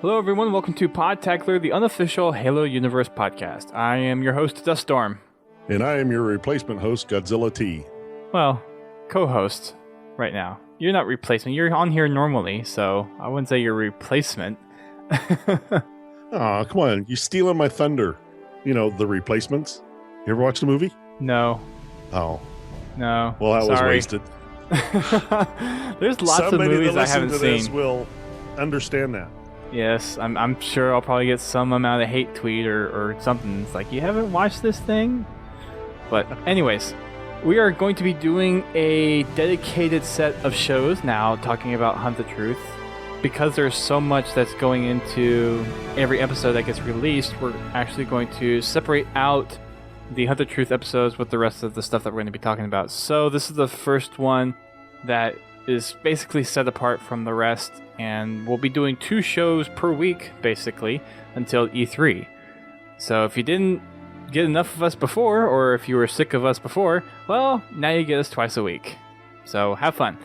Hello everyone, welcome to Podtacular, the unofficial Halo Universe podcast. I am your host, Duststorm. And I am your replacement host, Godzilla T. Well, co-host right now. You're not replacement, you're on here normally, so I wouldn't say you're replacement. Aw, come on, you stealing my thunder. You know, The Replacements. You ever watch the movie? No. Oh. No. Well, that was wasted. There's lots of movies I haven't Somebody seen. will understand that. Yes, I'm sure I'll probably get some amount of hate tweet or something. It's like, you haven't watched this thing? But anyways, we are going to be doing a dedicated set of shows now talking about Hunt the Truth. Because there's so much that's going into every episode that gets released, we're actually going to separate out the Hunt the Truth episodes with the rest of the stuff that we're going to be talking about. So this is the first one that is basically set apart from the rest, and we'll be doing 2 shows per week, basically, until E3. So if you didn't get enough of us before, or if you were sick of us before, well, now you get us twice a week. So have fun.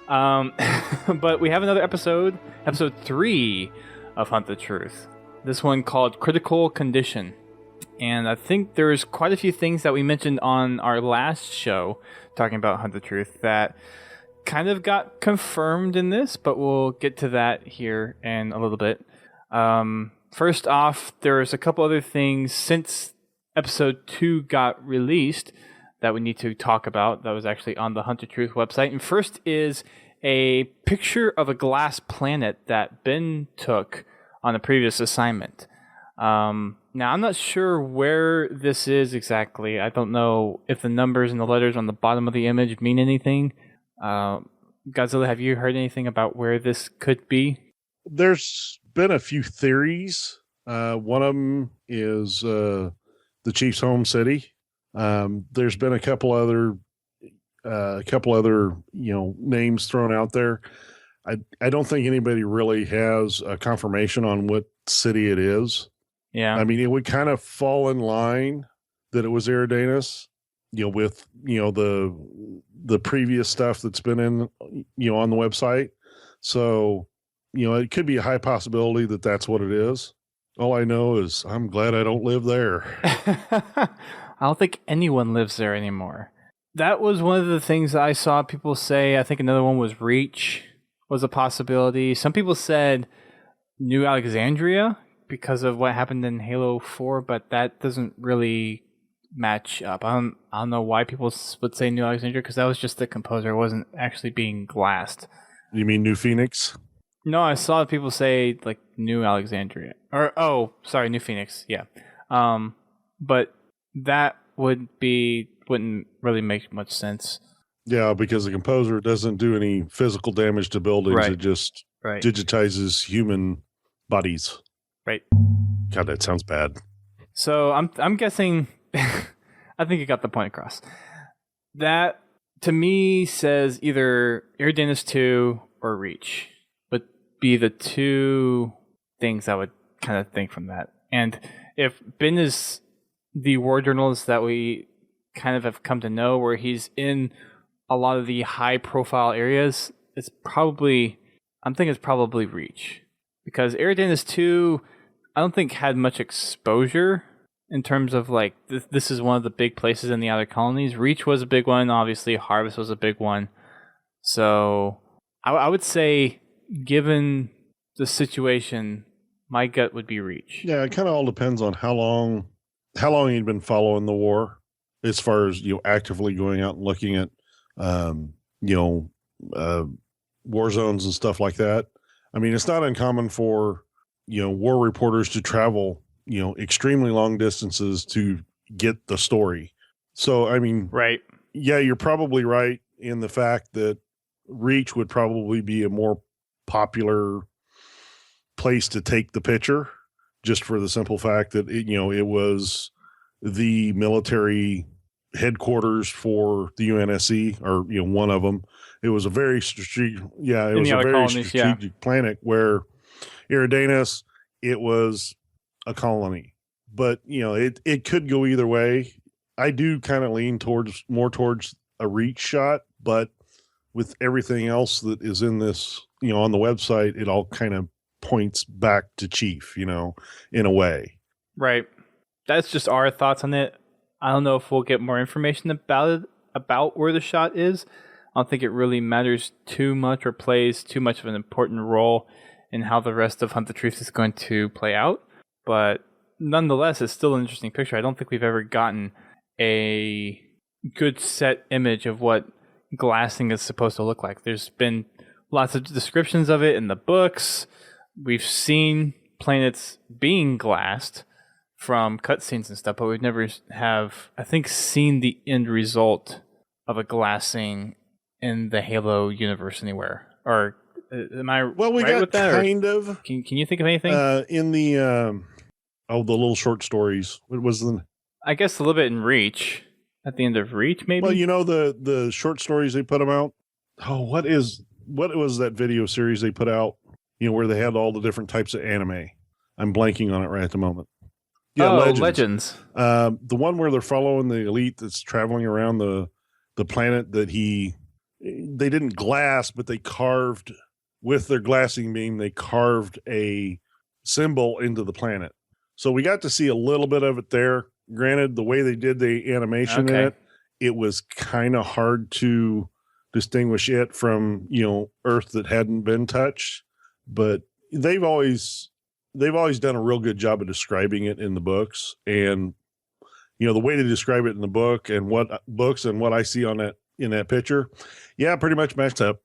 But we have another episode 3 of Hunt the Truth. This one called Critical Condition. And I think there's quite a few things that we mentioned on our last show talking about Hunt the Truth that kind of got confirmed in this, but we'll get to that here in a little bit. First off, there's a couple other things since episode 2 got released that we need to talk about that was actually on the Hunt the Truth website. And first is a picture of a glass planet that Ben took on a previous assignment. Now, I'm not sure where this is exactly. I don't know if the numbers and the letters on the bottom of the image mean anything. Godzilla, have you heard anything about where this could be? There's been a few theories. One of them is the Chief's home city. There's been a couple other names thrown out there. I don't think anybody really has a confirmation on what city it is. Yeah. I mean, it would kind of fall in line that it was Eridanus, with, the previous stuff that's been in, on the website. So, it could be a high possibility that that's what it is. All I know is I'm glad I don't live there. I don't think anyone lives there anymore. That was one of the things that I saw people say. I think another one was Reach was a possibility. Some people said New Alexandria because of what happened in Halo 4, but that doesn't really match up. I don't know why people would say New Alexandria, because that was just the composer. It wasn't actually being glassed. You mean New Phoenix? No, I saw people say like New Alexandria. New Phoenix. Yeah. But that wouldn't really make much sense. Yeah, because the composer doesn't do any physical damage to buildings. Right. It just digitizes human bodies. Right. God, that sounds bad. So I'm guessing. I think you got the point across. That to me says either Eridanus 2 or Reach would be the 2 things I would kind of think from that. And if Ben is the war journalist that we kind of have come to know, where he's in a lot of the high profile areas, I'm thinking it's probably Reach. Because Eridanus 2, I don't think had much exposure in terms of like, this is one of the big places in the Outer Colonies. Reach was a big one, obviously. Harvest was a big one. So I would say, given the situation, my gut would be Reach. Yeah, it kind of all depends on how long you'd been following the war, as far as actively going out and looking at war zones and stuff like that. I mean, it's not uncommon for war reporters to travel extremely long distances to get the story. So I mean, right? Yeah, you're probably right in the fact that Reach would probably be a more popular place to take the picture, just for the simple fact that it was the military headquarters for the UNSC, or one of them. It was a very strategic, strategic planet, where Eridanus, it was a colony. But it could go either way. I do kind of lean more towards a reach shot, but with everything else that is in this, on the website, it all kind of points back to Chief, in a way. Right. That's just our thoughts on it. I don't know if we'll get more information about it, about where the shot is. I don't think it really matters too much or plays too much of an important role in how the rest of Hunt the Truth is going to play out. But nonetheless, it's still an interesting picture. I don't think we've ever gotten a good set image of what glassing is supposed to look like. There's been lots of descriptions of it in the books. We've seen planets being glassed from cutscenes and stuff, but we've never have, I think, seen the end result of a glassing in the Halo universe anywhere. Or am I well, we right got with that? Kind of. Can you think of anything? In the the little short stories. What was the? I guess a little bit in Reach. At the end of Reach, maybe. Well, the short stories they put them out. Oh, what was that video series they put out? Where they had all the different types of anime. I'm blanking on it right at the moment. Yeah, Legends. The one where they're following the elite that's traveling around the planet that they didn't glass, but they carved with their glassing beam. They carved a symbol into the planet. So we got to see a little bit of it there. Granted, the way they did the animation in it was kind of hard to distinguish it from, Earth that hadn't been touched. But they've always done a real good job of describing it in the books. And, the way they describe it in the book and what I see on that in that picture, pretty much matched up.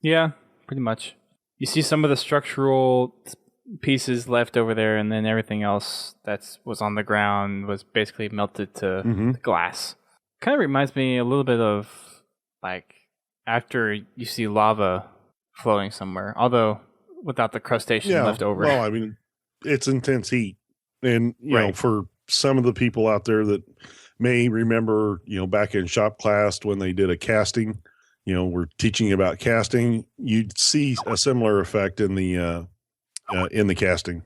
Yeah, pretty much. You see some of the structural pieces left over there, and then everything else that was on the ground was basically melted to glass. Kind of reminds me a little bit of like after you see lava flowing somewhere, although without the crustacean left over. Well, I mean, it's intense heat, and you know, for some of the people out there that may remember, back in shop class when they did a casting, we're teaching about casting, you'd see a similar effect in the casting,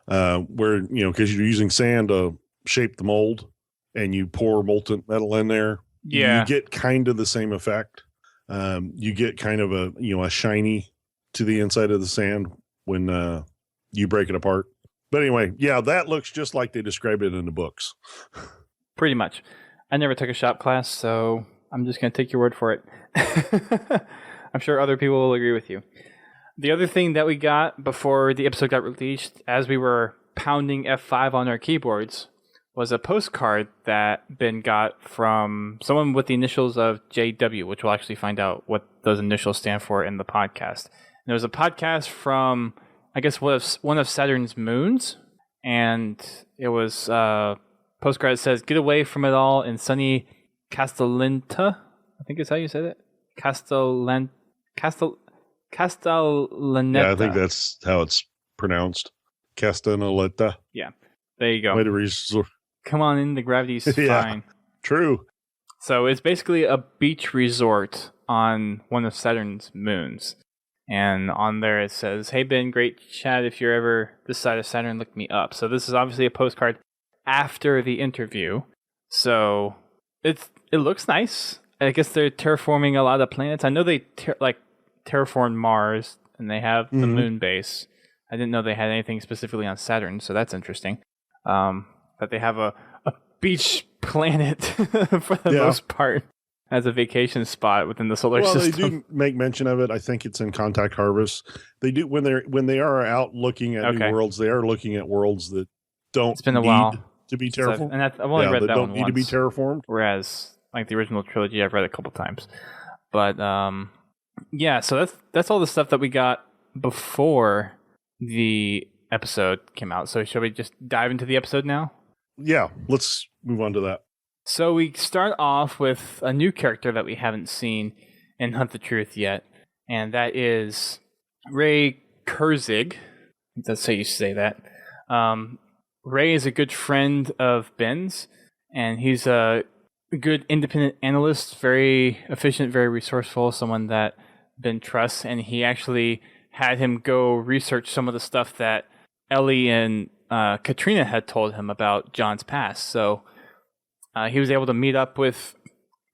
where, because you're using sand to shape the mold and you pour molten metal in there. You get kind of the same effect. You get kind of a shiny to the inside of the sand when you break it apart. But anyway, that looks just like they described it in the books. Pretty much. I never took a shop class, so I'm just going to take your word for it. I'm sure other people will agree with you. The other thing that we got before the episode got released, as we were pounding F5 on our keyboards, was a postcard that Ben got from someone with the initials of JW, which we'll actually find out what those initials stand for in the podcast. And it was a podcast from, I guess, one of Saturn's moons, and it was a postcard that says, "Get away from it all in sunny Castellaneta." I think is how you said it. Castellaneta. Yeah, I think that's how it's pronounced. Castellaneta. Yeah, there you go. Way to resort. Come on in, the gravity's fine. True. So it's basically a beach resort on one of Saturn's moons. And on there it says, "Hey Ben, great chat. If you're ever this side of Saturn, look me up." So this is obviously a postcard after the interview. So it looks nice. I guess they're terraforming a lot of planets. I know they terraformed Mars, and they have the moon base. I didn't know they had anything specifically on Saturn, so that's interesting. That they have a beach planet for the most part as a vacation spot within the solar system. Well, they do make mention of it. I think it's in Contact Harvest. They do when they are out looking at new worlds. They are looking at worlds that don't need to be terraformed. And I've only read that don't one need to be terraformed. Whereas, like the original trilogy, I've read a couple times. But so that's all the stuff that we got before the episode came out. So shall we just dive into the episode now? Yeah, let's move on to that. So we start off with a new character that we haven't seen in Hunt the Truth yet, and that is Ray Kurzig. That's how you say that. Ray is a good friend of Ben's, and he's a good independent analyst, very efficient, very resourceful, someone that Ben trusts, and he actually had him go research some of the stuff that Ellie and Katrina had told him about John's past. So He was able to meet up with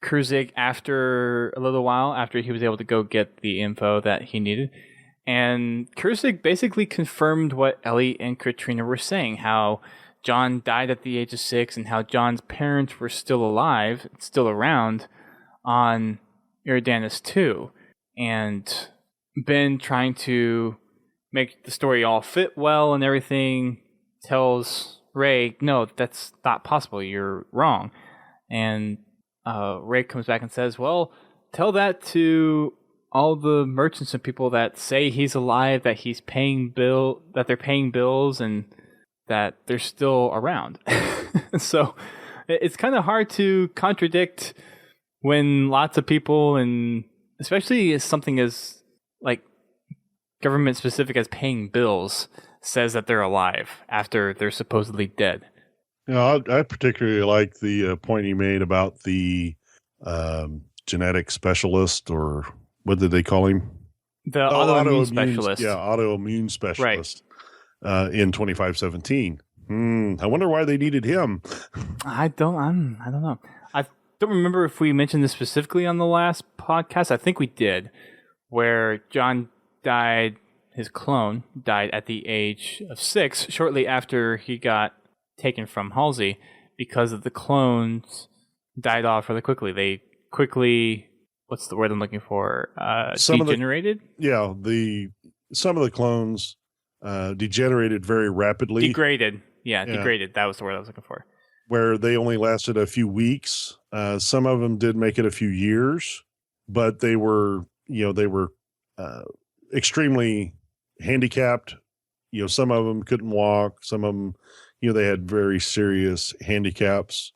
Kruzig after a little while, after he was able to go get the info that he needed. And Kruzig basically confirmed what Ellie and Katrina were saying, how John died at the age of 6 and how John's parents were still alive, still around on Eridanus 2. And Ben, trying to make the story all fit well and everything, tells Ray, no, that's not possible. You're wrong. And Ray comes back and says, well, tell that to all the merchants and people that say he's alive, that he's paying that they're paying bills, and that they're still around. So it's kind of hard to contradict when lots of people, and especially something as like government specific as paying bills, says that they're alive after they're supposedly dead. You know, I particularly like the point he made about the genetic specialist, or what did they call him? The autoimmune specialist. Yeah, autoimmune specialist. Right. In 2517. I wonder why they needed him. I don't know. I don't remember if we mentioned this specifically on the last podcast. I think we did, where John died. His clone died at the age of 6, shortly after he got taken from Halsey, because of the clones died off really quickly. They quickly, what's the word I'm looking for? Degenerated? Some of the clones degenerated very rapidly. Degraded. Yeah, degraded. That was the word I was looking for. Where they only lasted a few weeks. Some of them did make it a few years, but they were extremely handicapped. You know, some of them couldn't walk. Some of them, they had very serious handicaps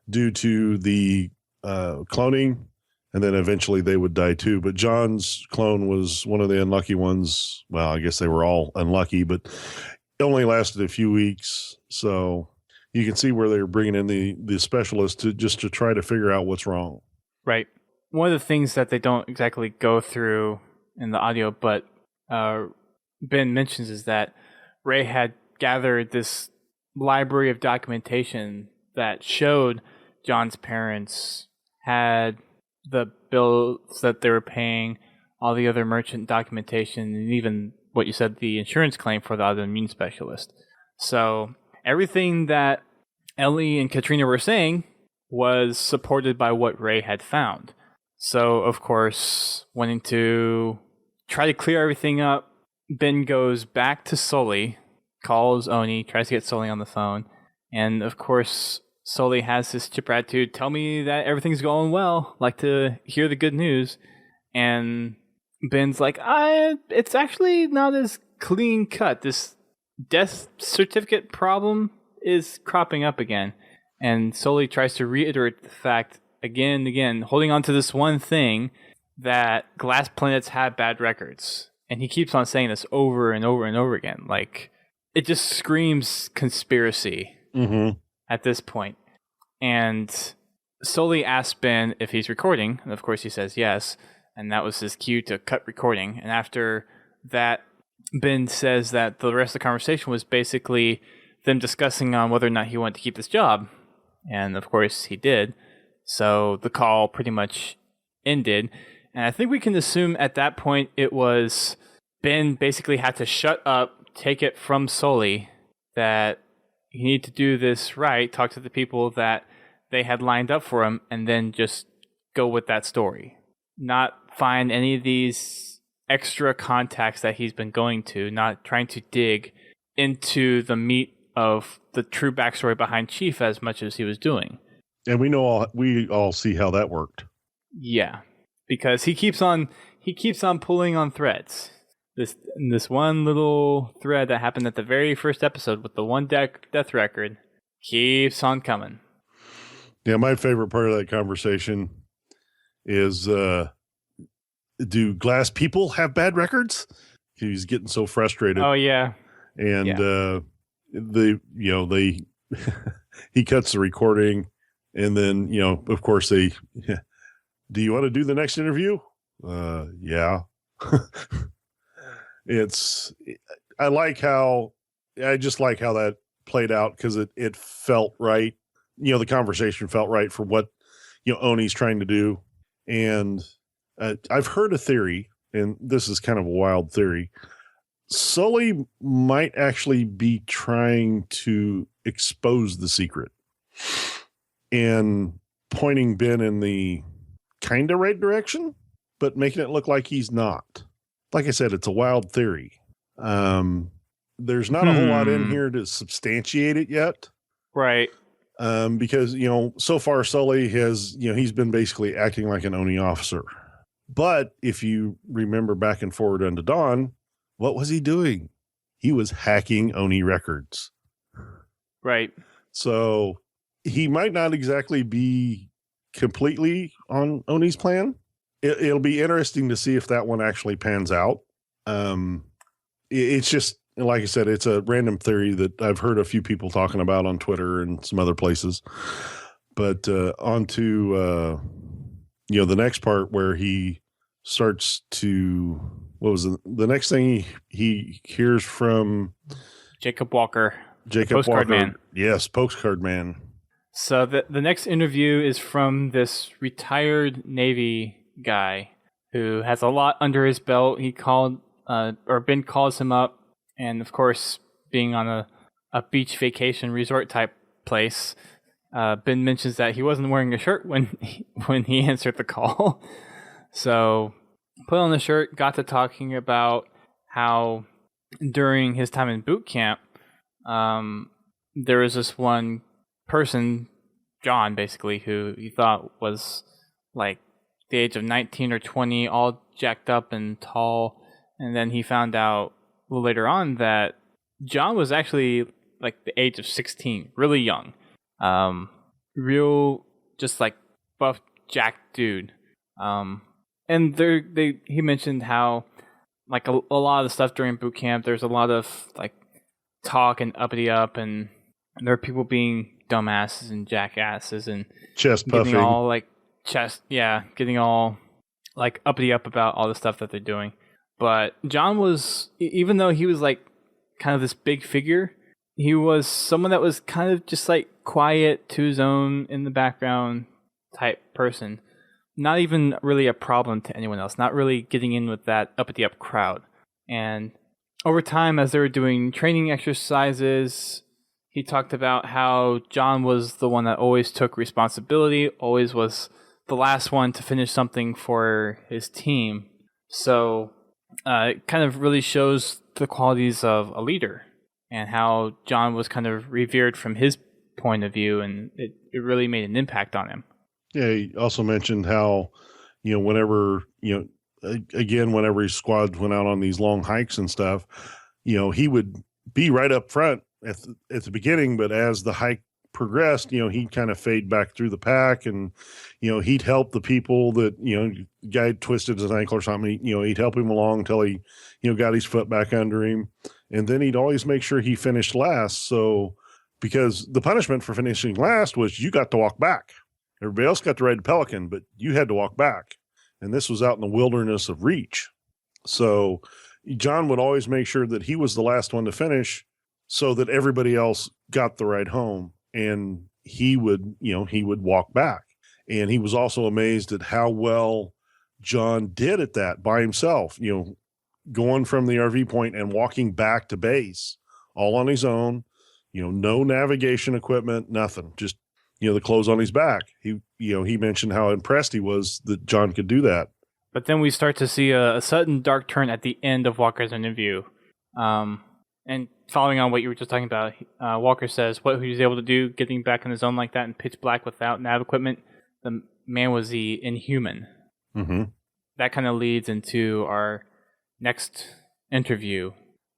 due to the cloning, and then eventually they would die too. But John's clone was one of the unlucky ones. Well, I guess they were all unlucky, but it only lasted a few weeks. So you can see where they were bringing in the specialist to try to figure out what's wrong. Right. One of the things that they don't exactly go through in the audio, but Ben mentions, is that Ray had gathered this library of documentation that showed John's parents had the bills that they were paying, all the other merchant documentation, and even what you said, the insurance claim for the autoimmune specialist. So everything that Ellie and Katrina were saying was supported by what Ray had found. So, of course, wanting to try to clear everything up, Ben goes back to Sully, calls Oni, tries to get Sully on the phone, and of course, Sully has this chipper attitude, tell me that everything's going well, like to hear the good news, and Ben's like, it's actually not as clean cut. This death certificate problem is cropping up again, and Sully tries to reiterate the fact again and again, holding on to this one thing, that glass planets have bad records. And he keeps on saying this over and over and over again. Like, it just screams conspiracy at this point. And Sully asks Ben if he's recording. And of course he says yes. And that was his cue to cut recording. And after that, Ben says that the rest of the conversation was basically them discussing on whether or not he wanted to keep this job. And of course he did. So the call pretty much ended. And I think we can assume at that point it was Ben basically had to shut up, take it from Sully, that you need to do this right, talk to the people that they had lined up for him, and then just go with that story. Not find any of these extra contacts that he's been going to, not trying to dig into the meat of the true backstory behind Chief as much as he was doing. And we all see how that worked. Yeah. Because he keeps on pulling on threads. This one little thread that happened at the very first episode with the one death record keeps on coming. Yeah, my favorite part of that conversation is, do glass people have bad records? He's getting so frustrated. Oh yeah. And he cuts the recording, and then of course they. Do you want to do the next interview? Yeah. I just like how that played out, because it felt right. the conversation felt right for what, Oni's trying to do. And I've heard a theory, and this is kind of a wild theory. Sully might actually be trying to expose the secret and pointing Ben in the kind of right direction, but making it look like he's not. Like I said, it's a wild theory. There's not a whole lot in here to substantiate it yet. Right. Because, so far Sully has, he's been basically acting like an Oni officer. But if you remember back and forward unto Dawn, what was he doing? He was hacking Oni records. Right. So he might not exactly be completely on Oni's plan. It'll be interesting to see if that one actually pans out. It's just, like I said, it's a random theory that I've heard a few people talking about on Twitter and some other places. But on to, the next part where he starts to, what was the next thing he hears from? Jacob Walker. Postcard man. Yes, postcard man. So the next interview is from this retired Navy guy who has a lot under his belt. He called, or Ben calls him up, and of course, being on a beach vacation resort type place, Ben mentions that he wasn't wearing a shirt when he answered the call. So put on the shirt, got to talking about how during his time in boot camp, there was this one person, John, basically, who he thought was like the age of 19 or 20, all jacked up and tall. And then he found out later on that John was actually like the age of 16, really young. Real, just like buff, jacked dude. And he mentioned how like a lot of the stuff during boot camp, there's a lot of like talk and uppity up, and there are people being dumbasses and jackasses and chest puffing, getting all like getting all like uppity up about all the stuff that they're doing. But John was, even though he was like kind of this big figure, he was someone that was kind of just like quiet, to his own, in the background type person. Not even really a problem to anyone else, not really getting in with that uppity up crowd. And over time, as they were doing training exercises, he talked about how John was the one that always took responsibility, always was the last one to finish something for his team. So it kind of really shows the qualities of a leader and how John was kind of revered from his point of view, and it really made an impact on him. Yeah, he also mentioned how, whenever, again, whenever his squads went out on these long hikes and stuff, he would be right up front at the beginning, but as the hike progressed, he'd kind of fade back through the pack, and, he'd help the people that, guy twisted his ankle or something, he'd help him along until he, got his foot back under him. And then he'd always make sure he finished last. So, because the punishment for finishing last was you got to walk back. Everybody else got to ride the Pelican, but you had to walk back. And this was out in the wilderness of Reach. So John would always make sure that he was the last one to finish so that everybody else got the ride home. And he would walk back. And he was also amazed at how well John did at that by himself, going from the RV point and walking back to base all on his own, no navigation equipment, nothing, just, the clothes on his back. He mentioned how impressed he was that John could do that. But then we start to see a sudden dark turn at the end of Walker's interview. And following on what you were just talking about, Walker says what he was able to do, getting back in the zone like that in pitch black without nav equipment, the man was the inhuman. Mm-hmm. That kind of leads into our next interview.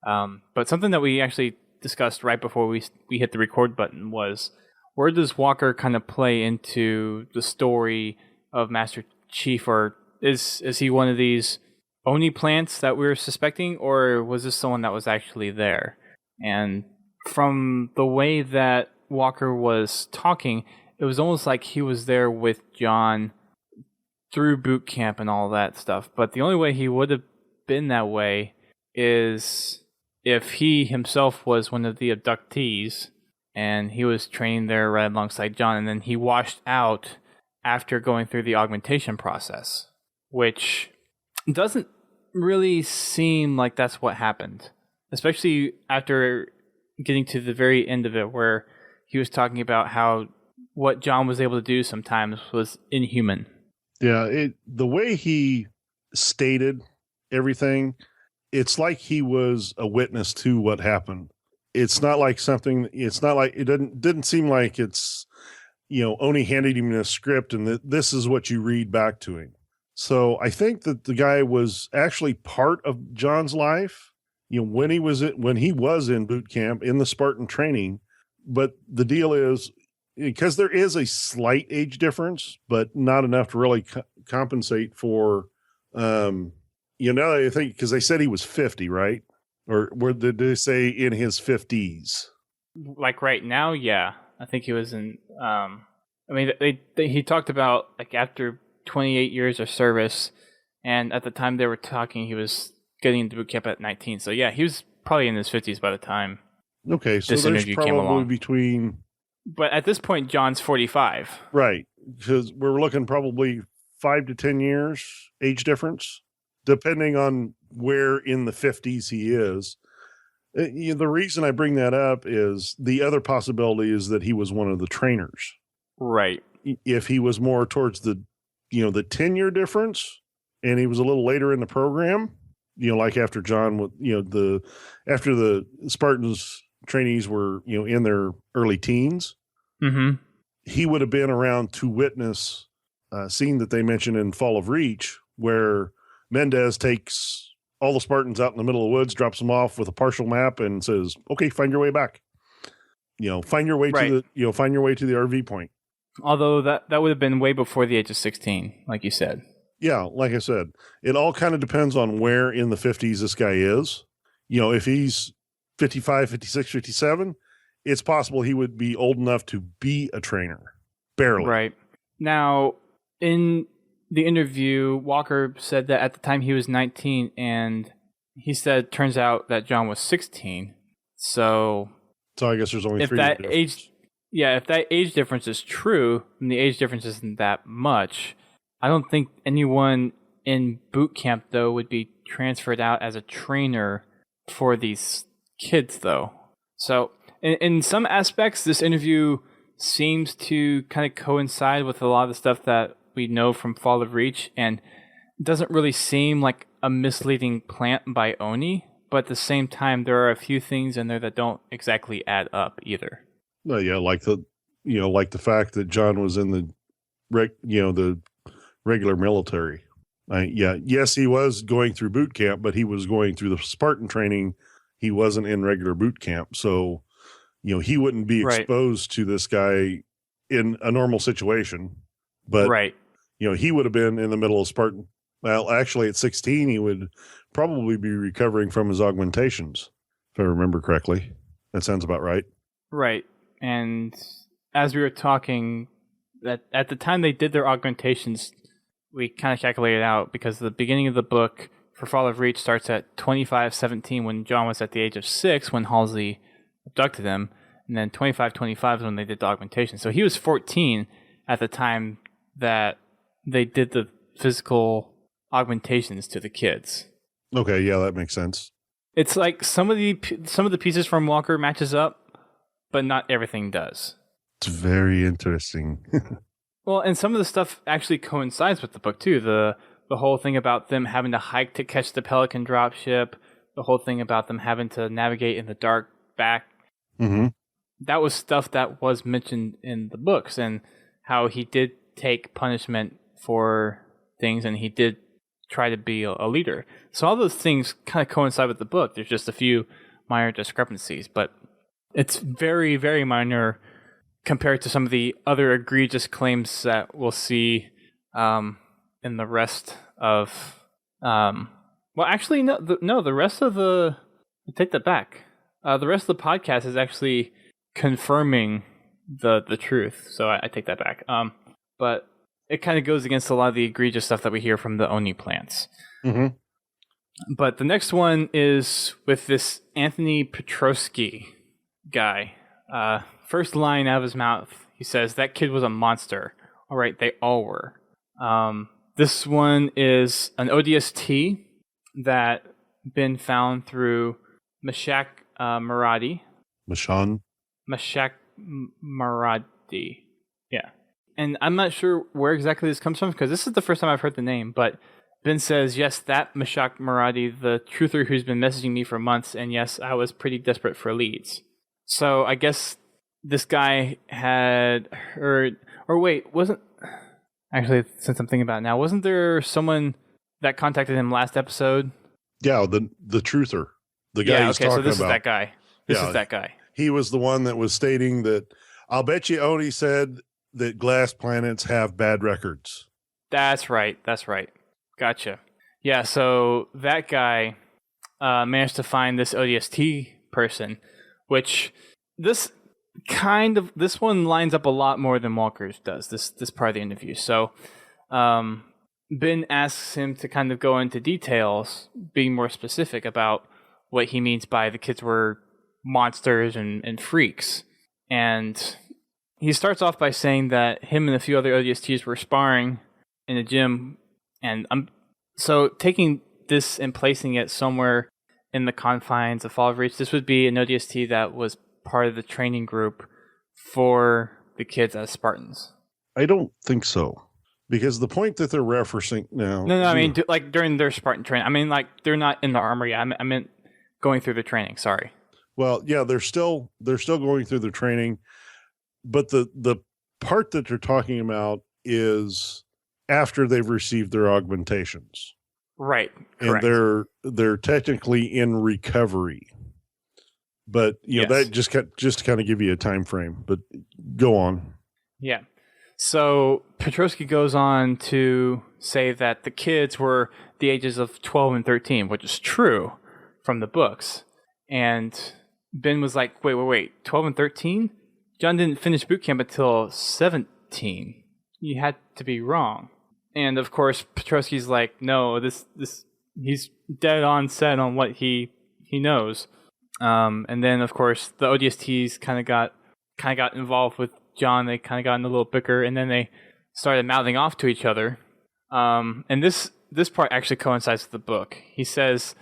But something that we actually discussed right before we hit the record button was, where does Walker kind of play into the story of Master Chief, or is he one of these Oni plants that we were suspecting, or was this someone that was actually there? And from the way that Walker was talking, it was almost like he was there with John through boot camp and all that stuff. But the only way he would have been that way is if he himself was one of the abductees and he was training there right alongside John, and then he washed out after going through the augmentation process, which doesn't really seem like that's what happened, especially after getting to the very end of it, where he was talking about how what John was able to do sometimes was inhuman. Yeah, the way he stated everything, it's like he was a witness to what happened. It's not like it didn't seem like it's, Oni handed him a script and this is what you read back to him. So I think that the guy was actually part of John's life, when he was in boot camp in the Spartan training. But the deal is, because there is a slight age difference, but not enough to really compensate for, now that I think, because they said he was 50, right? Or did they say in his 50s? Like right now, yeah. I think he was in, he talked about like after 28 years of service, and at the time they were talking, he was getting into boot camp at 19. So yeah, he was probably in his 50s by the time. Okay, so this there's interview probably came along. between. But at this point, John's 45. Right, because we're looking probably 5 to 10 years age difference, depending on where in the 50s he is. The reason I bring that up is the other possibility is that he was one of the trainers. Right. If he was more towards the 10-year difference, and he was a little later in the program, like after John, after the Spartans trainees were, in their early teens, he would have been around to witness a scene that they mentioned in Fall of Reach, where Mendez takes all the Spartans out in the middle of the woods, drops them off with a partial map, and says, "Okay, find your way back. Find your way to the RV point." Although that would have been way before the age of 16, like you said. Yeah, like I said, it all kind of depends on where in the 50s this guy is. If he's 55, 56, 57, it's possible he would be old enough to be a trainer. Barely. Right. Now, in the interview, Walker said that at the time he was 19, and he said, turns out that John was 16. So I guess there's only if 3 that years. age, if that age difference is true, and the age difference isn't that much, I don't think anyone in boot camp, though, would be transferred out as a trainer for these kids, though. So in some aspects, this interview seems to kind of coincide with a lot of the stuff that we know from Fall of Reach, and it doesn't really seem like a misleading plant by Oni, but at the same time, there are a few things in there that don't exactly add up either. Well, yeah, like the fact that John was in the regular military. Yes, he was going through boot camp, but he was going through the Spartan training. He wasn't in regular boot camp, so he wouldn't be exposed to this guy in a normal situation. But he would have been in the middle of Spartan. Well, actually, at 16, he would probably be recovering from his augmentations, if I remember correctly. That sounds about right. Right. And as we were talking, that at the time they did their augmentations, we kind of calculated out, because the beginning of the book for Fall of Reach starts at 25:17 when John was at the age of 6 when Halsey abducted him, and then 25:25 is when they did the augmentation. So he was 14 at the time that they did the physical augmentations to the kids. Okay, yeah, that makes sense. It's like some of the pieces from Walker matches up, but not everything does. It's very interesting. Well, and some of the stuff actually coincides with the book too. The whole thing about them having to hike to catch the Pelican dropship, the whole thing about them having to navigate in the dark back. Mm-hmm. That was stuff that was mentioned in the books, and how he did take punishment for things, and he did try to be a leader. So all those things kind of coincide with the book. There's just a few minor discrepancies, but it's very, very minor compared to some of the other egregious claims that we'll see in the rest of... the rest of the... I take that back. The rest of the podcast is actually confirming the truth, so I take that back. But it kind of goes against a lot of the egregious stuff that we hear from the Oni plants. Mm-hmm. But the next one is with this Anthony Petrosky guy. First line out of his mouth, he says, "That kid was a monster." All right, they all were. This one is an ODST that been found through Mashak Maradi. Mashan? Mashak Maradi. Yeah. And I'm not sure where exactly this comes from because this is the first time I've heard the name, but Ben says, yes, that Mashak Maradi, the truther who's been messaging me for months, and yes, I was pretty desperate for leads. So I guess this guy had heard, or wait, wasn't, actually, since I'm thinking about it now, wasn't there someone that contacted him last episode? Yeah, the truther. The guy he's talking about. So this is that guy. This is that guy. He was the one that was stating that, I'll bet you Oni said that glass planets have bad records. That's right. Gotcha. Yeah, so that guy managed to find this ODST person, which this one lines up a lot more than Walker's does, this part of the interview. So Ben asks him to kind of go into details, being more specific about what he means by the kids were monsters and freaks. And he starts off by saying that him and a few other ODSTs were sparring in a gym, and so taking this and placing it somewhere in the confines of Fall of Reach, this would be an ODST that was part of the training group for the kids as Spartans. I don't think so. Because the point that they're referencing now... No, I mean, like during their Spartan training. I mean, like, they're not in the armor yet. I meant going through the training, sorry. Well, yeah, they're still going through the training, but the part that they're talking about is after they've received their augmentations. Right, correct. And they're technically in recovery. But, you know, that just to kind of give you a time frame, but go on. Yeah. So Petrovsky goes on to say that the kids were the ages of 12 and 13, which is true from the books. And Ben was like, wait, 12 and 13? John didn't finish boot camp until 17. You had to be wrong. And of course, Petrovsky's like, no, this he's dead on set on what he knows. And then of course the ODSTs kind of got involved with John. They kind of got in a little bicker, and then they started mouthing off to each other. And this part actually coincides with the book. He says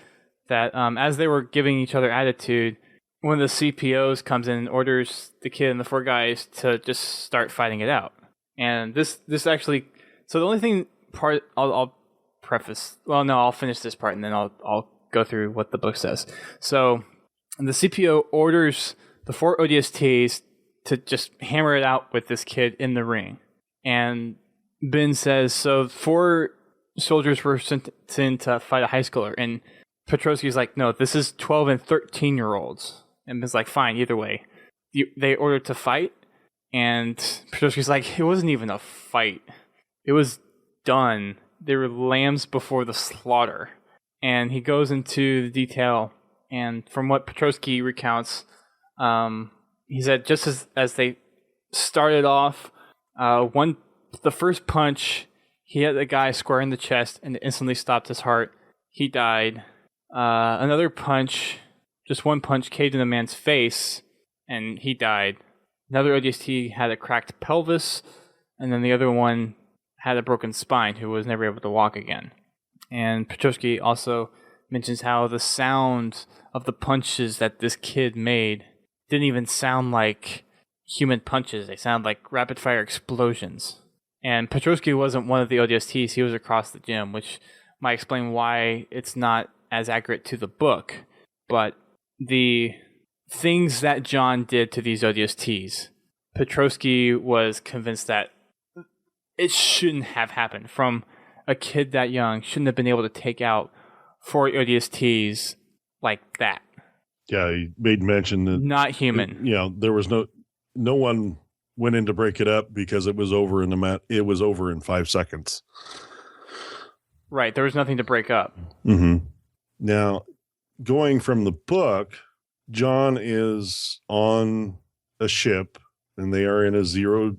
that as they were giving each other attitude, one of the CPOs comes in and orders the kid and the four guys to just start fighting it out. And this actually, so the only part I'll preface. Well, no, I'll finish this part and then I'll go through what the book says. So the CPO orders the four ODSTs to just hammer it out with this kid in the ring. And Ben says, so 4 soldiers were sent in to fight a high schooler. And Petrovsky's like, no, this is 12 and 13-year-olds. And Ben's like, fine, either way. They ordered to fight. And Petrovsky's like, it wasn't even a fight. It was done. They were lambs before the slaughter. And he goes into the detail. And from what Petrovsky recounts, he said just as they started off, the first punch, he hit the guy square in the chest and it instantly stopped his heart. He died. Another punch, just one punch, caved in the man's face and he died. Another ODST had a cracked pelvis, and then the other one had a broken spine who was never able to walk again. And Petrovsky also mentions how the sound of the punches that this kid made didn't even sound like human punches. They sound like rapid-fire explosions. And Petrovsky wasn't one of the ODSTs. He was across the gym, which might explain why it's not as accurate to the book. But the things that John did to these ODSTs, Petrovsky was convinced that it shouldn't have happened. From a kid that young, shouldn't have been able to take out 4 ODSTs like that. Yeah, he made mention that not human. There was no one went in to break it up because it was over in 5 seconds. Right, there was nothing to break up. Mm-hmm. Now, going from the book, John is on a ship, and they are in a zero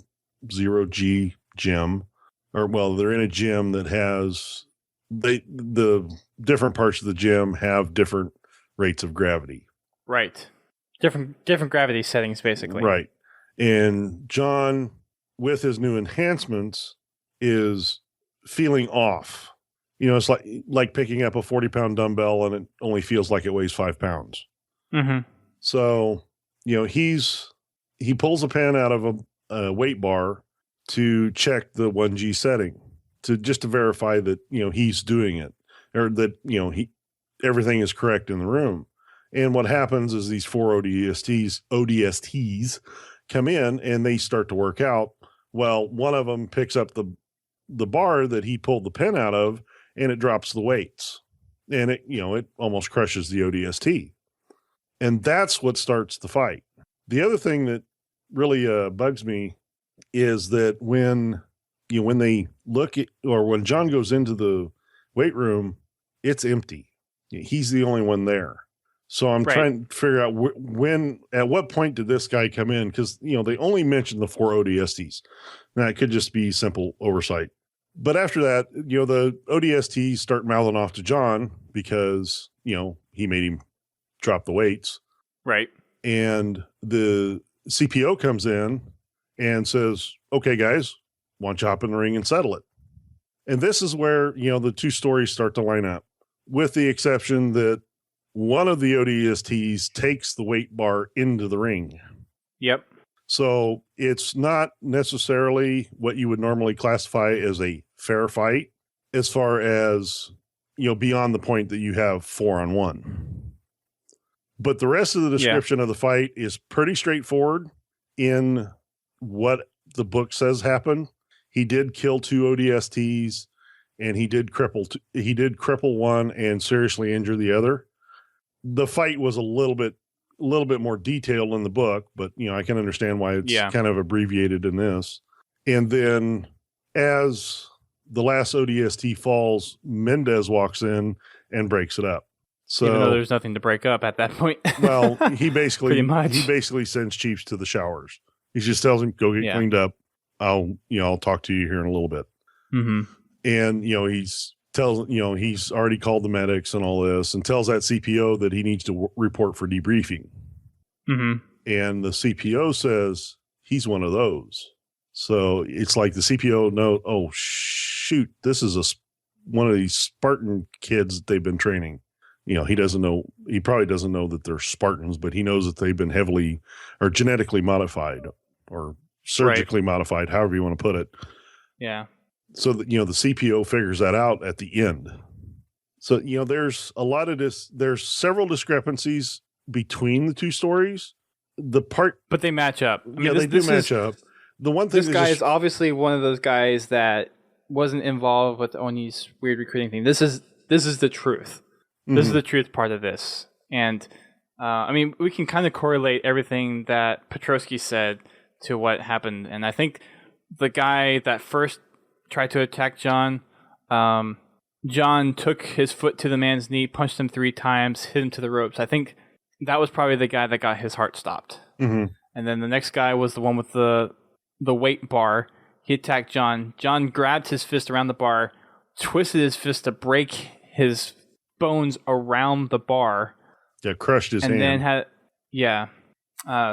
G gym, they're in a gym that has the different parts of the gym have different rates of gravity. Right. Different gravity settings, basically. Right. And John, with his new enhancements, is feeling off. It's like picking up a 40-pound dumbbell and it only feels like it weighs 5 pounds. Mm-hmm. So, he pulls a pen out of a weight bar to check the 1G setting to verify that, he's doing it, or that, everything is correct in the room. And what happens is these 4 ODSTs come in and they start to work out. Well, one of them picks up the bar that he pulled the pen out of, and it drops the weights, and it almost crushes the ODST. And that's what starts the fight. The other thing that really bugs me is that when they look at, or when John goes into the weight room, it's empty. He's the only one there. So I'm trying to figure out at what point did this guy come in? Because, they only mentioned the 4 ODSTs. Now, it could just be simple oversight. But after that, the ODSTs start mouthing off to John because, he made him drop the weights. Right. And the CPO comes in and says, okay, guys, why don't you hop in the ring and settle it? And this is where, the two stories start to line up, with the exception that one of the ODSTs takes the weight bar into the ring. Yep. So it's not necessarily what you would normally classify as a fair fight, as far as, beyond the point that you have 4-on-1. But the rest of the description of the fight is pretty straightforward in what the book says happened. He did kill 2 ODSTs, and he did cripple one and seriously injure the other. The fight was a little bit more detailed in the book, but I can understand why it's kind of abbreviated in this. And then as the last ODST falls, Mendez walks in and breaks it up. So, even though there's nothing to break up at that point. Well, he basically pretty much. He basically sends Chiefs to the showers. He just tells him, go get cleaned up. I'll talk to you here in a little bit. Mm-hmm. And he's already called the medics and all this, and tells that CPO that he needs to report for debriefing. Mm-hmm. And the CPO says he's one of those. So it's like the CPO oh shoot, this is one of these Spartan kids that they've been training. He probably doesn't know that they're Spartans, but he knows that they've been heavily or genetically modified or surgically modified, however you want to put it. Yeah. So that, the CPO figures that out at the end. So, there's a lot of this, there's several discrepancies between the two stories. But they match up. They do match up. The one thing this guy is obviously one of those guys that wasn't involved with Oni's weird recruiting thing. This is the truth. This is the truth part of this. And, we can kind of correlate everything that Petrovsky said to what happened. And I think the guy that first tried to attack John, John took his foot to the man's knee, punched him 3 times, hit him to the ropes. I think that was probably the guy that got his heart stopped. Mm-hmm. And then the next guy was the one with the weight bar. He attacked John. John grabbed his fist around the bar, twisted his fist to break his bones around the bar. Yeah, crushed his hand. And then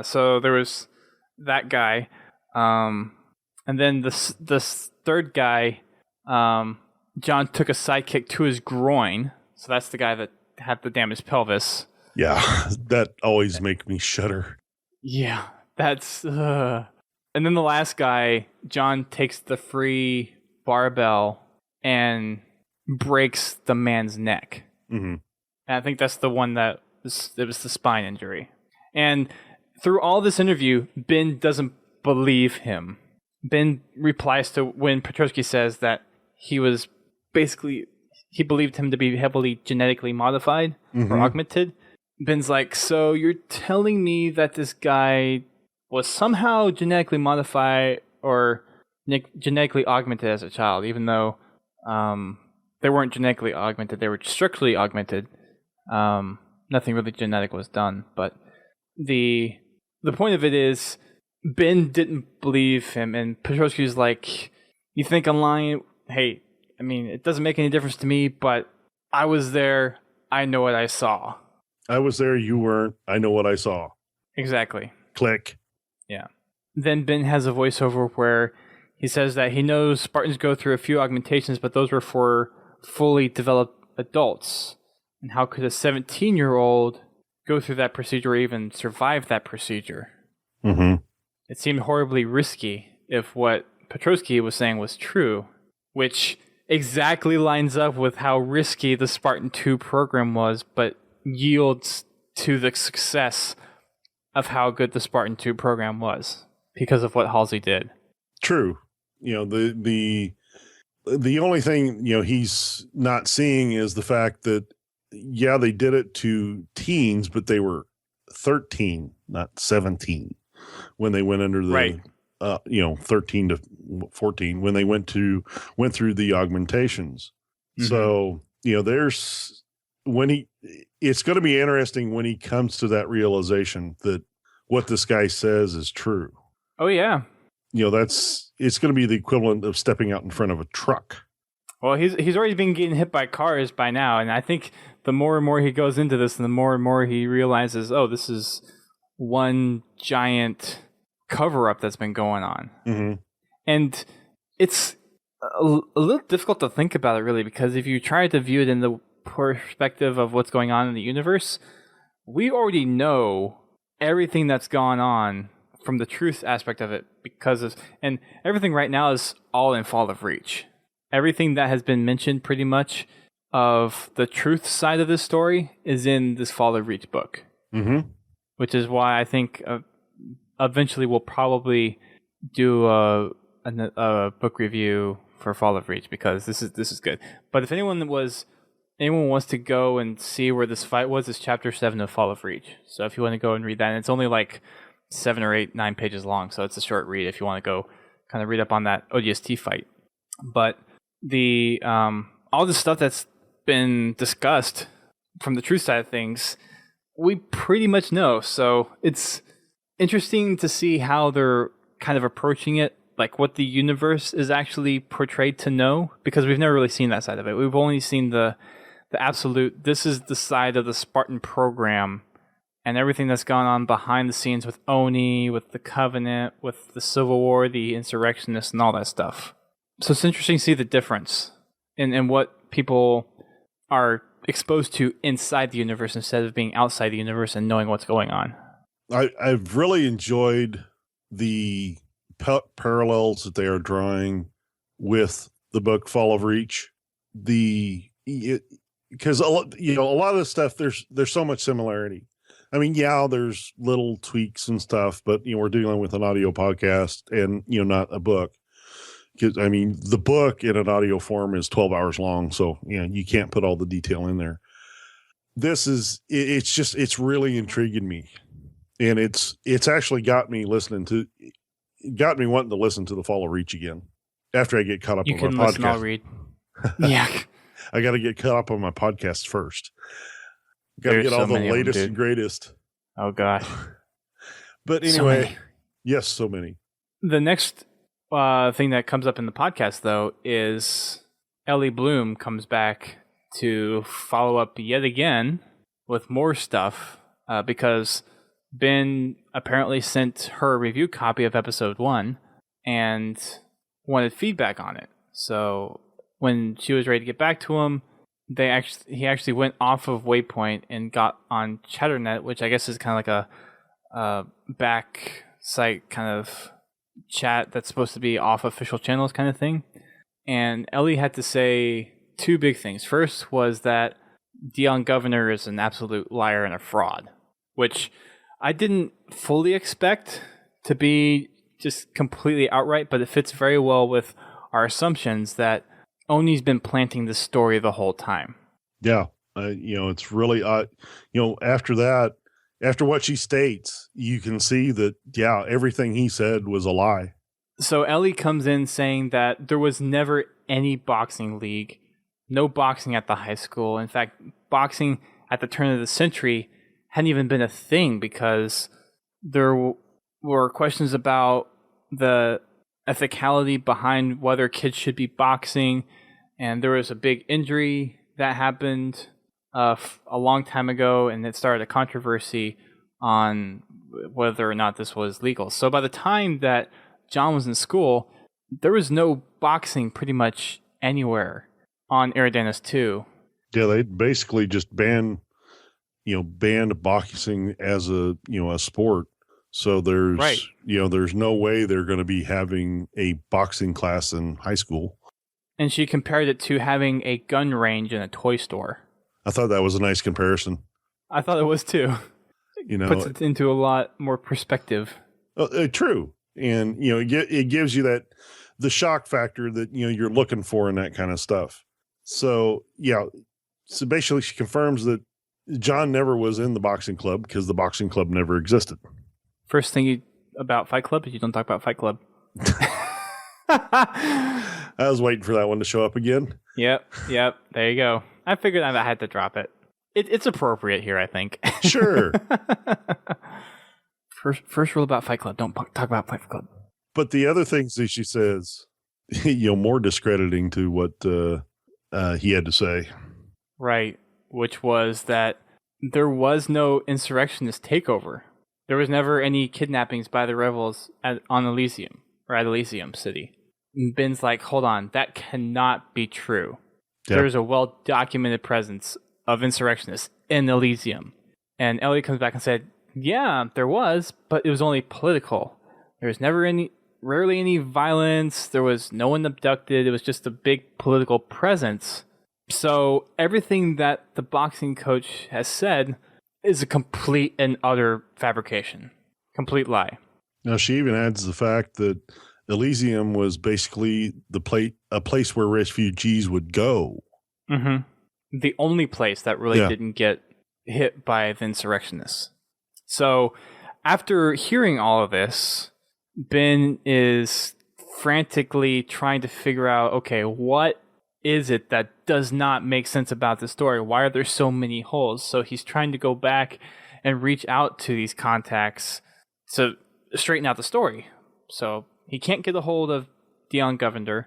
so there was that guy. And then the third guy, John took a sidekick to his groin. So that's the guy that had the damaged pelvis. Yeah, that always makes me shudder. Yeah, that's... And then the last guy, John takes the free barbell and breaks the man's neck. Mm-hmm. And I think that's the one it was the spine injury. And through all this interview, Ben doesn't believe him. Ben replies to when Petrovsky says that he believed him to be heavily genetically modified or augmented. Ben's like, so you're telling me that this guy was somehow genetically modified or genetically augmented as a child, even though they weren't genetically augmented, they were structurally augmented. Nothing really genetic was done. But the point of it is, Ben didn't believe him, and Petrovsky's like, you think I'm lying? Hey, it doesn't make any difference to me, but I was there. I know what I saw. I was there. You weren't. I know what I saw. Exactly. Click. Yeah. Then Ben has a voiceover where he says that he knows Spartans go through a few augmentations, but those were for fully developed adults. And how could a 17-year-old go through that procedure or even survive that procedure? Mm-hmm. It seemed horribly risky if what Petrosky was saying was true, which exactly lines up with how risky the Spartan 2 program was, but yields to the success of how good the Spartan 2 program was because of what Halsey did. True. The only thing, he's not seeing is the fact that, yeah, they did it to teens, but they were 13, not 17 when they went under the, Right. 13 to 14 when they went through the augmentations. Mm-hmm. So, it's going to be interesting when he comes to that realization that what this guy says is true. Oh, yeah. It's going to be the equivalent of stepping out in front of a truck. Well, he's already been getting hit by cars by now, and I think the more and more he goes into this, the more and more he realizes, oh, this is one giant cover-up that's been going on. Mm-hmm. And it's a little difficult to think about it, really, because if you try to view it in the perspective of what's going on in the universe, we already know everything that's gone on from the truth aspect of it, and everything right now is all in Fall of Reach. Everything that has been mentioned pretty much of the truth side of this story is in this Fall of Reach book. Mm-hmm. Which is why I think eventually we'll probably do a book review for Fall of Reach, because this is good. But if anyone wants to go and see where this fight was, it's chapter 7 of Fall of Reach. So if you want to go and read that, and it's only like 7 or 8, 9 pages long, so it's a short read if you want to go kind of read up on that ODST fight. But the all the stuff that's been discussed from the truth side of things, we pretty much know. So it's interesting to see how they're kind of approaching it, like what the universe is actually portrayed to know, because we've never really seen that side of it. We've only seen the absolute, this is the side of the Spartan program and everything that's gone on behind the scenes with Oni, with the Covenant, with the Civil War, the insurrectionists, and all that stuff. So it's interesting to see the difference in what people are exposed to inside the universe instead of being outside the universe and knowing what's going on. I've really enjoyed the parallels that they are drawing with the book Fall of Reach. Because a lot of the stuff, there's so much similarity. I mean, yeah, there's little tweaks and stuff, but we're dealing with an audio podcast and not a book. Because I mean, the book in an audio form is 12 hours long, so you can't put all the detail in there. It's really intriguing me, and it's actually got me wanting to listen to the Fall of Reach again after I get caught up on my podcast. You can listen, I'll read. Yeah, I got to get caught up on my podcast first. Got to get all the latest and greatest. Oh God! But anyway, yes, so many. The next thing that comes up in the podcast, though, is Ellie Bloom comes back to follow up yet again with more stuff because Ben apparently sent her a review copy of episode 1 and wanted feedback on it. So when she was ready to get back to him, he actually went off of Waypoint and got on Chatternet, which I guess is kind of like a back site kind of chat that's supposed to be off official channels kind of thing. And Ellie had to say 2 big things. First was that Dion Governor is an absolute liar and a fraud, which I didn't fully expect to be just completely outright, but it fits very well with our assumptions that Oni's been planting this story the whole time. Yeah. It's really, after that, after what she states, you can see that, yeah, everything he said was a lie. So Ellie comes in saying that there was never any boxing league, no boxing at the high school. In fact, boxing at the turn of the century hadn't even been a thing because there were questions about the ethicality behind whether kids should be boxing. And there was a big injury that happened a long time ago, and it started a controversy on whether or not this was legal. So by the time that John was in school, there was no boxing pretty much anywhere on Eridanus 2. Yeah, they basically just banned boxing as a sport. So there's there's no way they're going to be having a boxing class in high school. And she compared it to having a gun range in a toy store. I thought that was a nice comparison. I thought it was too. Puts it into a lot more perspective. True. And it gives you the shock factor that you're looking for in that kind of stuff. So so basically she confirms that John never was in the boxing club because the boxing club never existed. First thing about Fight Club is you don't talk about Fight Club. I was waiting for that one to show up again. Yep. There you go. I figured I had to drop it. It's appropriate here, I think. Sure. First rule about Fight Club: don't talk about Fight Club. But the other things that she says, more discrediting to what he had to say. Right, which was that there was no insurrectionist takeover. There was never any kidnappings by the rebels on Elysium or at Elysium City. And Ben's like, hold on, that cannot be true. Yep. There's a well-documented presence of insurrectionists in Elysium. And Ellie comes back and said, yeah, there was, but it was only political. There was rarely any violence. There was no one abducted. It was just a big political presence. So everything that the boxing coach has said is a complete and utter fabrication. Complete lie. Now, she even adds the fact that Elysium was basically a place where refugees would go. Mm-hmm. The only place that really didn't get hit by the insurrectionists. So after hearing all of this, Ben is frantically trying to figure out, okay, what is it that does not make sense about the story? Why are there so many holes? So he's trying to go back and reach out to these contacts to straighten out the story. So he can't get a hold of Dion Govender,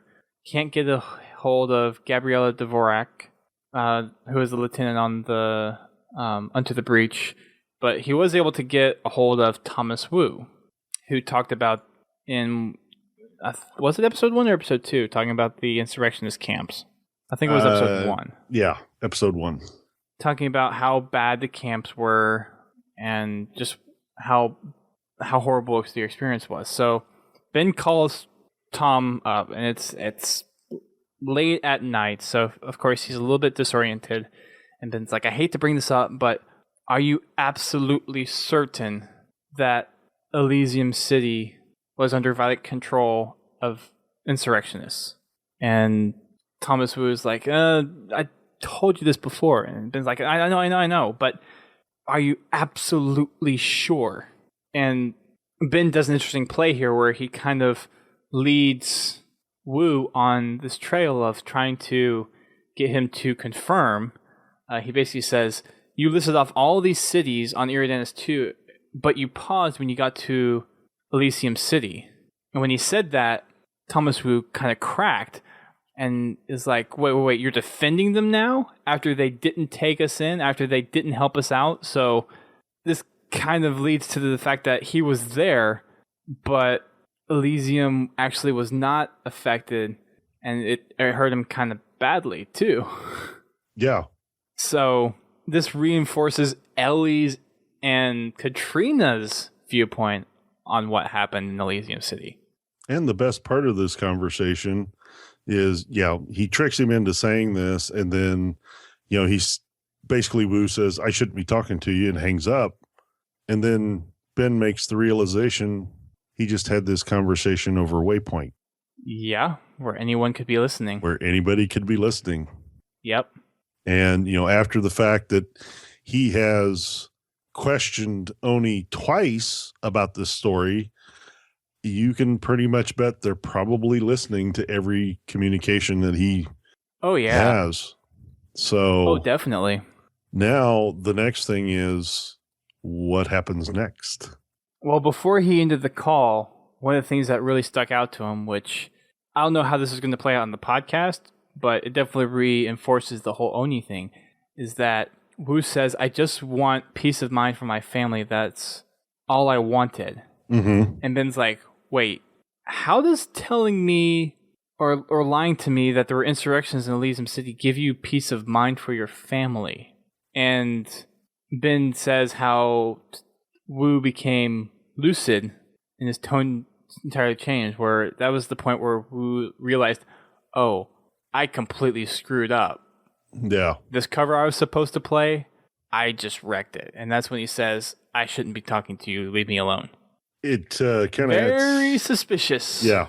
can't get a hold of Gabriella Dvorak, who is the lieutenant on the Unto the Breach, but he was able to get a hold of Thomas Wu, who talked about was it episode 1 or episode 2, talking about the insurrectionist camps? I think it was episode 1. Yeah, episode 1. Talking about how bad the camps were and just how horrible the experience was. So Ben calls Tom up, and it's late at night, so of course he's a little bit disoriented. And Ben's like, I hate to bring this up, but are you absolutely certain that Elysium City was under violent control of insurrectionists? And Thomas Wu is like, I told you this before. And Ben's like, I know, but are you absolutely sure? And Ben does an interesting play here where he kind of leads Wu on this trail of trying to get him to confirm. He basically says, you listed off all these cities on Eridanus 2, but you paused when you got to Elysium City. And when he said that, Thomas Wu kind of cracked and is like, wait, you're defending them now? After they didn't take us in? After they didn't help us out? So this kind of leads to the fact that he was there, but Elysium actually was not affected, and it hurt him kind of badly, too. Yeah. So this reinforces Ellie's and Katrina's viewpoint on what happened in Elysium City. And the best part of this conversation is, he tricks him into saying this, and then, he's basically, Wu says, I shouldn't be talking to you, and hangs up. And then Ben makes the realization he just had this conversation over Waypoint. Yeah, where anyone could be listening. Where anybody could be listening. Yep. And, after the fact that he has questioned Oni twice about this story, you can pretty much bet they're probably listening to every communication that he has. So, definitely. Now the next thing is, what happens next? Well, before he ended the call, one of the things that really stuck out to him, which I don't know how this is going to play out on the podcast, but it definitely reinforces the whole Oni thing, is that Wu says, I just want peace of mind for my family. That's all I wanted. Mm-hmm. And Ben's like, wait, how does telling me or lying to me that there were insurrections in Elysium City give you peace of mind for your family? And Ben says how Wu became lucid and his tone entirely changed, where that was the point where Wu realized, oh, I completely screwed up. Yeah. This cover I was supposed to play, I just wrecked it. And that's when he says, I shouldn't be talking to you. Leave me alone. It kind of very suspicious. Yeah.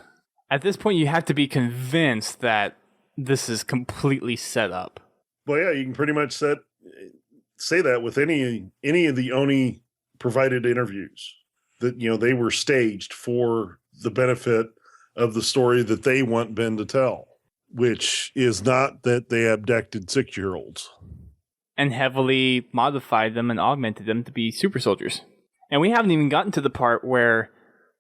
At this point, you have to be convinced that this is completely set up. Well, yeah, you can pretty much say that with any of the Oni provided interviews that, you know, they were staged for the benefit of the story that they want Ben to tell, which is not that they abducted 6-year-olds. And heavily modified them and augmented them to be super soldiers. And we haven't even gotten to the part where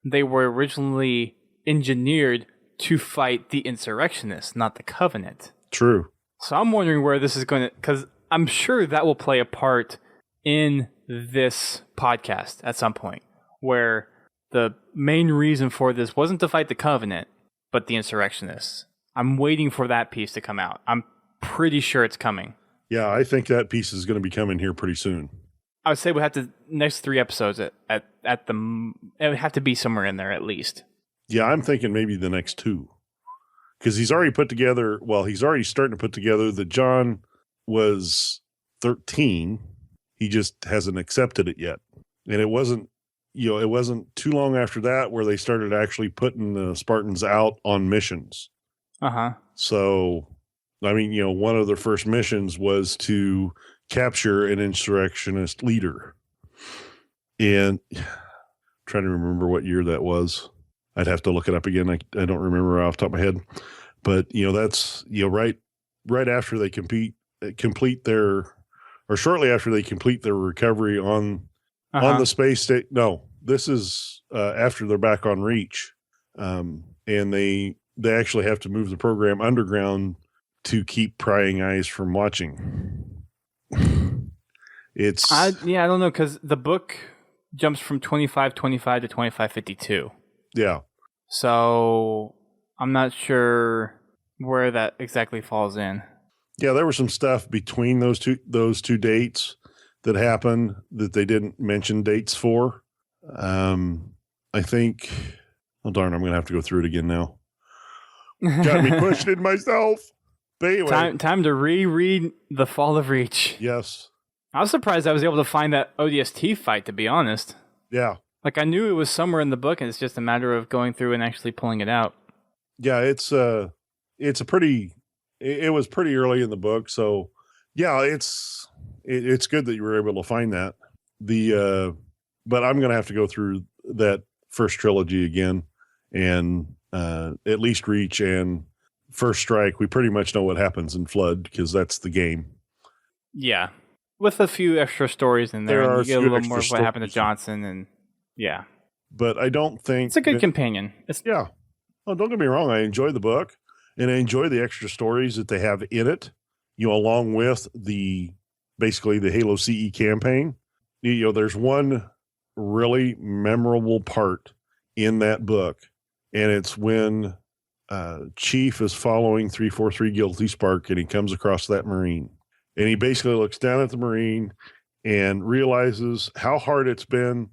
they were originally engineered to fight the insurrectionists, not the Covenant. True. So I'm wondering where this is going to... Because I'm sure that will play a part in this podcast at some point, where the main reason for this wasn't to fight the Covenant, but the insurrectionists. I'm waiting for that piece to come out. I'm pretty sure it's coming. Yeah, I think that piece is going to be coming here pretty soon. I would say we have to next 3 episodes at the it would have to be somewhere in there at least. Yeah, I'm thinking maybe the next 2, because he's already starting to put together that John was 13. He just hasn't accepted it yet, and it wasn't too long after that where they started actually putting the Spartans out on missions. So, I mean, you know, one of their first missions was to capture an insurrectionist leader. And I'm trying to remember what year that was. I'd have to look it up again. I don't remember off the top of my head. But, you know, that's, you know, right after they complete their, or shortly after they complete their recovery on the space station. No, this is after they're back on Reach. And they actually have to move the program underground to keep prying eyes from watching. I don't know, because the book jumps from 2525 to 2552. Yeah. So I'm not sure where that exactly falls in. Yeah, there was some stuff between those two dates that happened that they didn't mention dates for. I think. Oh darn! I'm going to have to go through it again now. Got me questioning myself. But anyway, time to reread The Fall of Reach. Yes. I was surprised I was able to find that ODST fight, to be honest. Yeah. Like, I knew it was somewhere in the book, and it's just a matter of going through and actually pulling it out. Yeah, it was pretty early in the book, so yeah, it's good that you were able to find that. But I'm going to have to go through that first trilogy again, and at least Reach and First Strike. We pretty much know what happens in Flood because that's the game. Yeah, with a few extra stories in there, and you get a little more of what happened to Johnson, and yeah. But I don't think it's a good companion. Yeah. Oh, don't get me wrong. I enjoy the book, and I enjoy the extra stories that they have in it. You know, along with basically the Halo CE campaign. You know, there's one really memorable part in that book, and it's when Chief is following 343 Guilty Spark, and he comes across that Marine, and he basically looks down at the Marine and realizes how hard it's been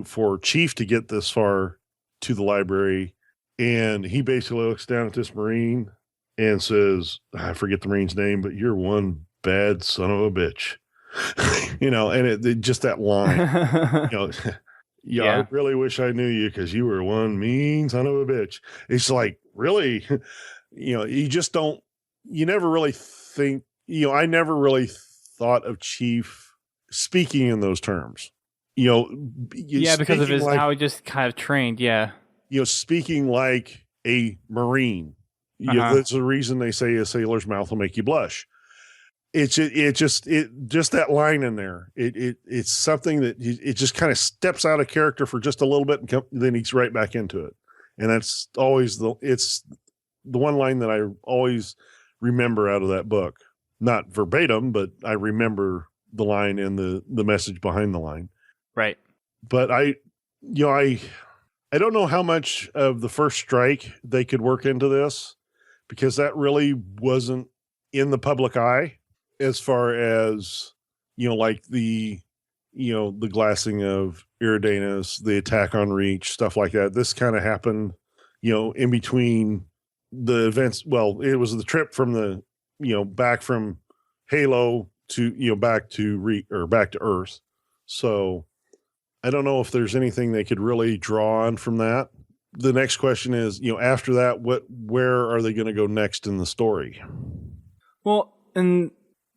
for Chief to get this far to the library. And he basically looks down at this Marine and says, I forget the Marine's name, but you're one bad son of a bitch. You know, and it just that line, you know, yeah, I really wish I knew you because you were one mean son of a bitch. It's like, really, you know, you never really think, you know, I never really thought of Chief speaking in those terms, you know. Because of how he just kind of trained. Yeah. You know, speaking like a Marine. You know, that's the reason they say a sailor's mouth will make you blush. It's just that line in there. It's something that it just kind of steps out of character for just a little bit, and then he's right back into it. And that's always it's the one line that I always remember out of that book. Not verbatim, but I remember the line and the message behind the line. Right. but I don't know how much of the first strike they could work into this, because that really wasn't in the public eye as far as, like the glassing of Iridanus, the attack on Reach, stuff like that. This kind of happened, in between the events. Well, it was the trip from the, back from Halo to, back to Earth. So I don't know if there's anything they could really draw on from that. The next question is, after that, where are they going to go next in the story? Well, and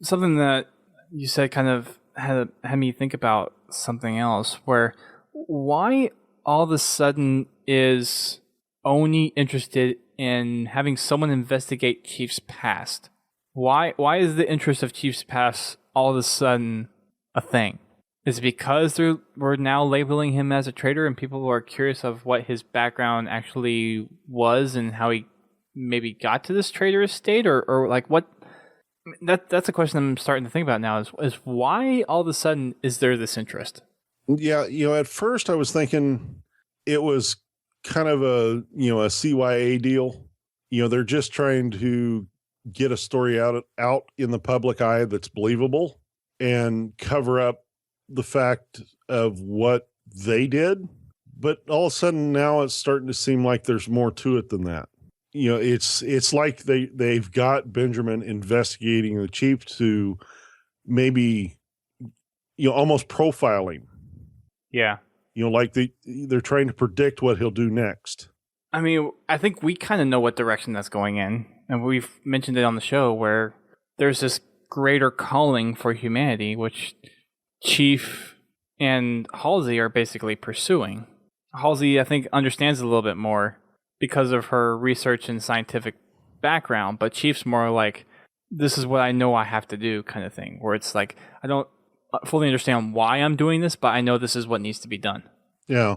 something that you said kind of had me think about something else, where why all of a sudden is Oni interested in having someone investigate Chief's past? Why is the interest of Chief's past all of a sudden a thing? Is it because we're now labeling him as a traitor and people are curious of what his background actually was and how he maybe got to this traitorous state, or like what? That's a question I'm starting to think about now, is why all of a sudden is there this interest? Yeah, at first I was thinking it was kind of a CYA deal. They're just trying to get a story out in the public eye that's believable and cover up the fact of what they did. But all of a sudden now it's starting to seem like there's more to it than that. It's like they've got Benjamin investigating the chief to maybe, almost profiling. Yeah. Like they're trying to predict what he'll do next. I mean, I think we kind of know what direction that's going in. And we've mentioned it on the show where there's this greater calling for humanity, which Chief and Halsey are basically pursuing. Halsey, I think, understands it a little bit more because of her research and scientific background, but Chief's more like, this is what I know I have to do kind of thing, where it's like, I don't fully understand why I'm doing this, but I know this is what needs to be done. Yeah.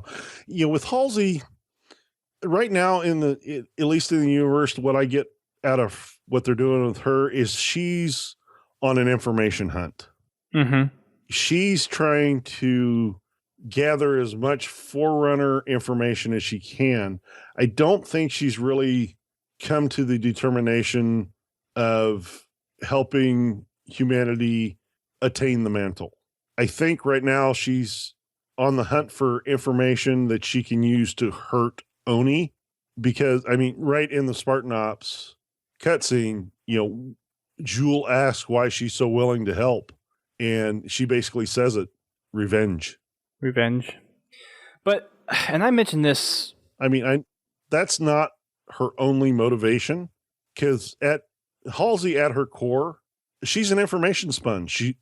With Halsey, right now at least in the universe, what I get out of what they're doing with her is she's on an information hunt. Mm-hmm. She's trying to gather as much Forerunner information as she can. I don't think she's really come to the determination of helping humanity attain the mantle. I think right now she's on the hunt for information that she can use to hurt Oni, because, right in the Spartan Ops cutscene, Jewel asks why she's so willing to help, and she basically says it, revenge. But, and I mentioned this. That's not her only motivation, because Halsey at her core, she's an information sponge.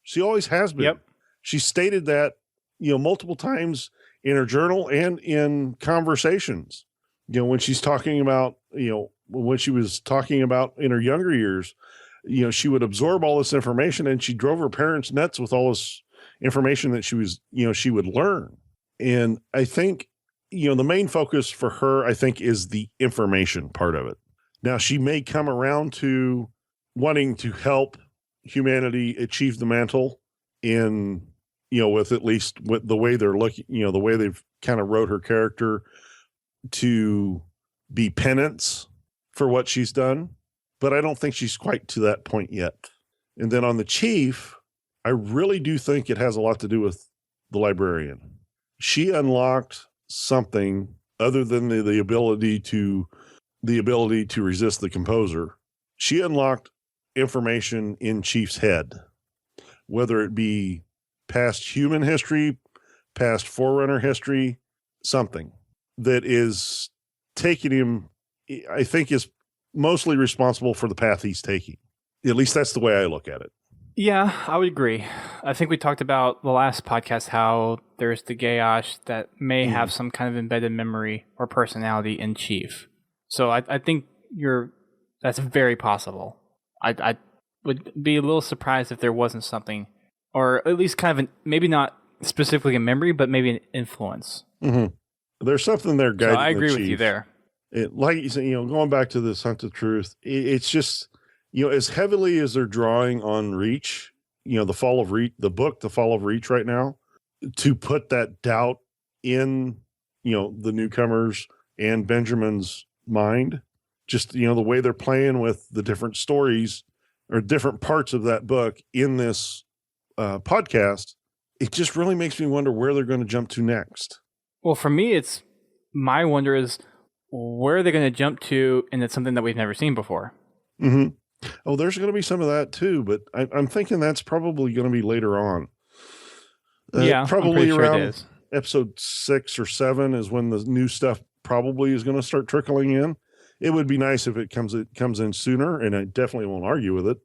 She always has been. Yep. She stated that, multiple times in her journal and in conversations. When she's talking about, when she was talking about in her younger years, she would absorb all this information, and she drove her parents nuts with all this information that she would learn. And I think, the main focus for her, I think, is the information part of it. Now, she may come around to wanting to help humanity achieve the mantle in, with at least with the way they're looking, the way they've kind of wrote her character to be penance for what she's done. But I don't think she's quite to that point yet. And then on the chief, I really do think it has a lot to do with the librarian. She unlocked something other than the ability to resist the composer. She unlocked information in Chief's head, whether it be past human history, past Forerunner history, something that is taking him, I think, is mostly responsible for the path he's taking. At least that's the way I look at it. Yeah, I would agree. I think we talked about the last podcast how there's the Gaosh that may have some kind of embedded memory or personality in Chief. So I think that's very possible. I would be a little surprised if there wasn't something, or at least kind of maybe not specifically a memory, but maybe an influence. Mm-hmm. There's something there guiding So I agree the with Chief. you there. Like you said, going back to this Hunt of Truth, it's just, as heavily as they're drawing on Reach, the Fall of Reach, the book, The Fall of Reach right now, to put that doubt in, the newcomers and Benjamin's mind. Just, the way they're playing with the different stories or different parts of that book in this podcast, it just really makes me wonder where they're going to jump to next. Well, for me, my wonder is where are they going to jump to, and it's something that we've never seen before. Mm-hmm. Oh, there's going to be some of that too, but I'm thinking that's probably going to be later on. Yeah, probably I'm pretty around sure it is. episode 6 or 7 is when the new stuff probably is going to start trickling in. It would be nice if it comes in sooner, and I definitely won't argue with it.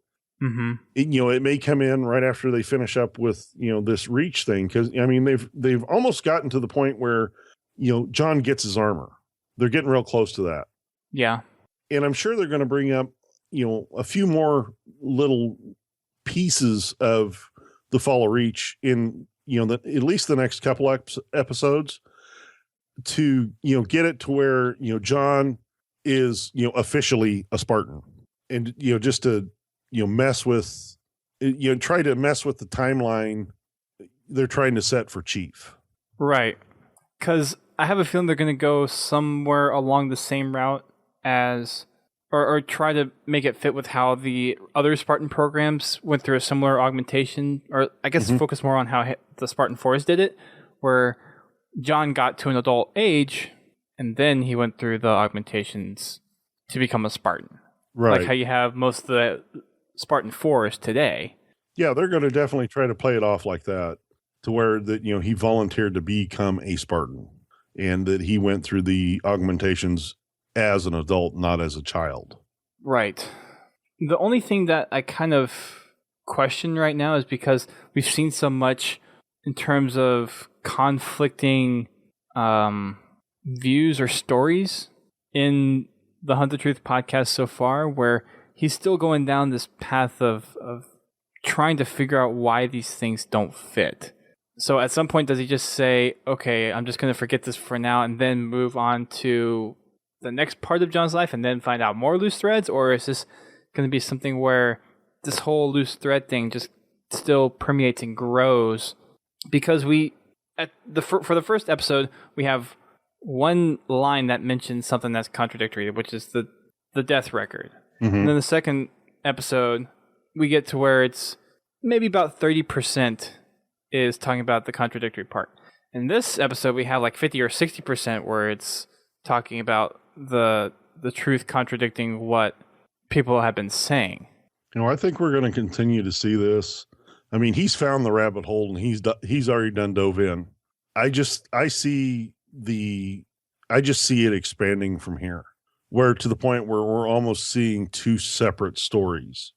Mm-hmm. It may come in right after they finish up with this Reach thing, because I mean they've almost gotten to the point where John gets his armor. They're getting real close to that. Yeah, and I'm sure they're going to bring up a few more little pieces of the Fall of Reach in at least the next couple episodes to get it to where John is officially a Spartan, and just to mess with try to mess with the timeline they're trying to set for Chief. right. Because I have a feeling they're going to go somewhere along the same route as, or try to make it fit with how the other Spartan programs went through a similar augmentation, or I guess focus more on how the Spartan Force did it, where John got to an adult age and then he went through the augmentations to become a Spartan. Right. Like how you have most of the Spartan Force today. Yeah, they're going to definitely try to play it off like that, to where that he volunteered to become a Spartan, and that he went through the augmentations as an adult, not as a child. Right. The only thing that I kind of question right now is because we've seen so much in terms of conflicting views or stories in the Hunt the Truth podcast so far, where he's still going down this path of trying to figure out why these things don't fit. So at some point, does he just say, okay, I'm just going to forget this for now and then move on to the next part of John's life and then find out more loose threads? Or is this going to be something where this whole loose thread thing just still permeates and grows? Because for the first episode, we have one line that mentions something that's contradictory, which is the death record. Mm-hmm. And then the second episode, we get to where it's maybe about 30% is talking about the contradictory part. In this episode, we have like 50 or 60% where it's talking about the truth contradicting what people have been saying. I think we're going to continue to see this. I mean, he's found the rabbit hole and he's already done dove in. I just see it expanding from here, where to the point where we're almost seeing two separate stories.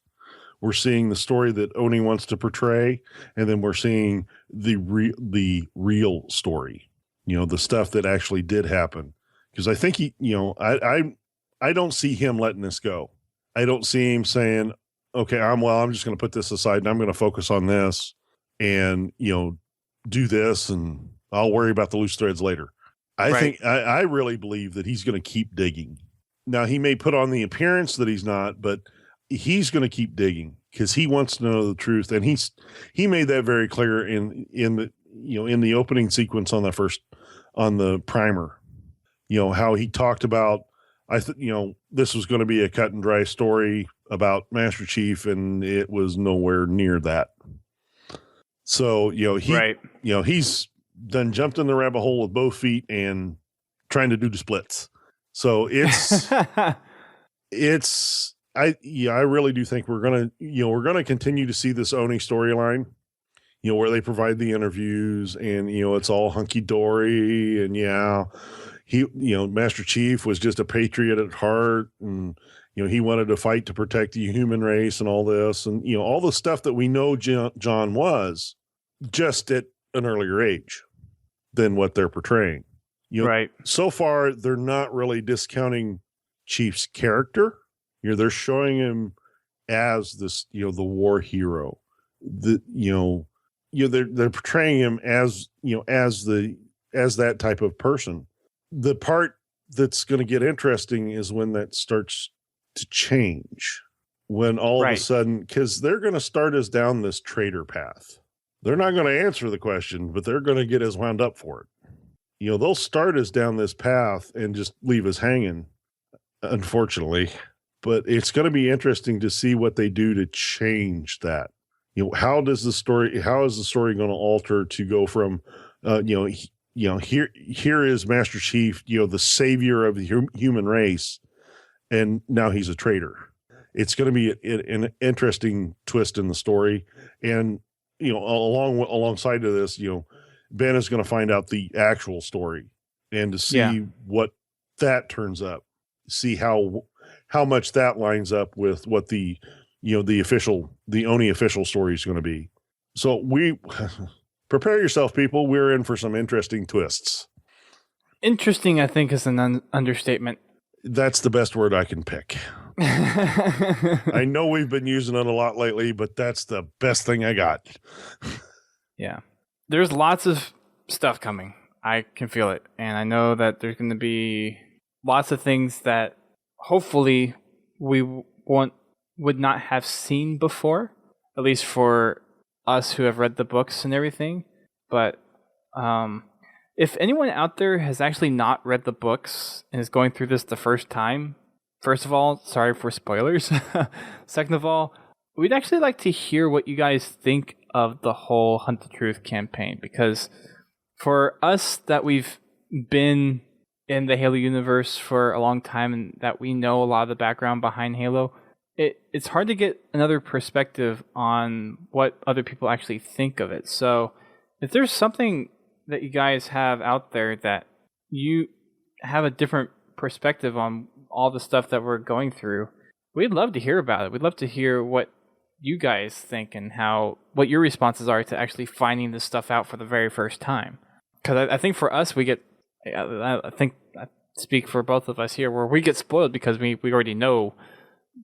We're seeing the story that Oni wants to portray, and then we're seeing the real story. The stuff that actually did happen. Because I think I don't see him letting this go. I don't see him saying, okay, I'm just going to put this aside and I'm going to focus on this and, do this and I'll worry about the loose threads later. I really believe that he's going to keep digging. Now, he may put on the appearance that he's not, but he's going to keep digging because he wants to know the truth. And he made that very clear in the opening sequence on the primer, how he talked about, this was going to be a cut and dry story about Master Chief, and it was nowhere near that. So, he's done jumped in the rabbit hole with both feet and trying to do the splits. So I really do think we're going to continue to see this Oni storyline, where they provide the interviews and, it's all hunky dory and Master Chief was just a patriot at heart and, he wanted to fight to protect the human race and all this and, all the stuff that we know John was just at an earlier age than what they're portraying. Right. So far, they're not really discounting Chief's character. They're showing him as this, the war hero. They're portraying him as, as that type of person. The part that's going to get interesting is when that starts to change. When all of a sudden, because they're going to start us down this traitor path. They're not going to answer the question, but they're going to get us wound up for it. They'll start us down this path and just leave us hanging, unfortunately. But it's going to be interesting to see what they do to change that. How is the story going to alter to go from, here is Master Chief, the savior of the human race, and now he's a traitor. It's going to be an interesting twist in the story, and alongside of this, Ben is going to find out the actual story and to see what that turns up, see how much that lines up with what the Oni official story is going to be. So prepare yourself, people. We're in for some interesting twists. Interesting, I think, is an understatement. That's the best word I can pick. I know we've been using it a lot lately, but that's the best thing I got. Yeah. There's lots of stuff coming. I can feel it. And I know that there's going to be lots of things that hopefully we would not have seen before, at least for us who have read the books and everything. But if anyone out there has actually not read the books and is going through this the first time, first of all, sorry for spoilers. Second of all, we'd actually like to hear what you guys think of the whole Hunt the Truth campaign, because for us that we've been in the Halo universe for a long time and that we know a lot of the background behind Halo, it's hard to get another perspective on what other people actually think of it. So if there's something that you guys have out there that you have a different perspective on all the stuff that we're going through, we'd love to hear about it. We'd love to hear what you guys think and what your responses are to actually finding this stuff out for the very first time. Because I think for us, I think I speak for both of us here, where we get spoiled because we already know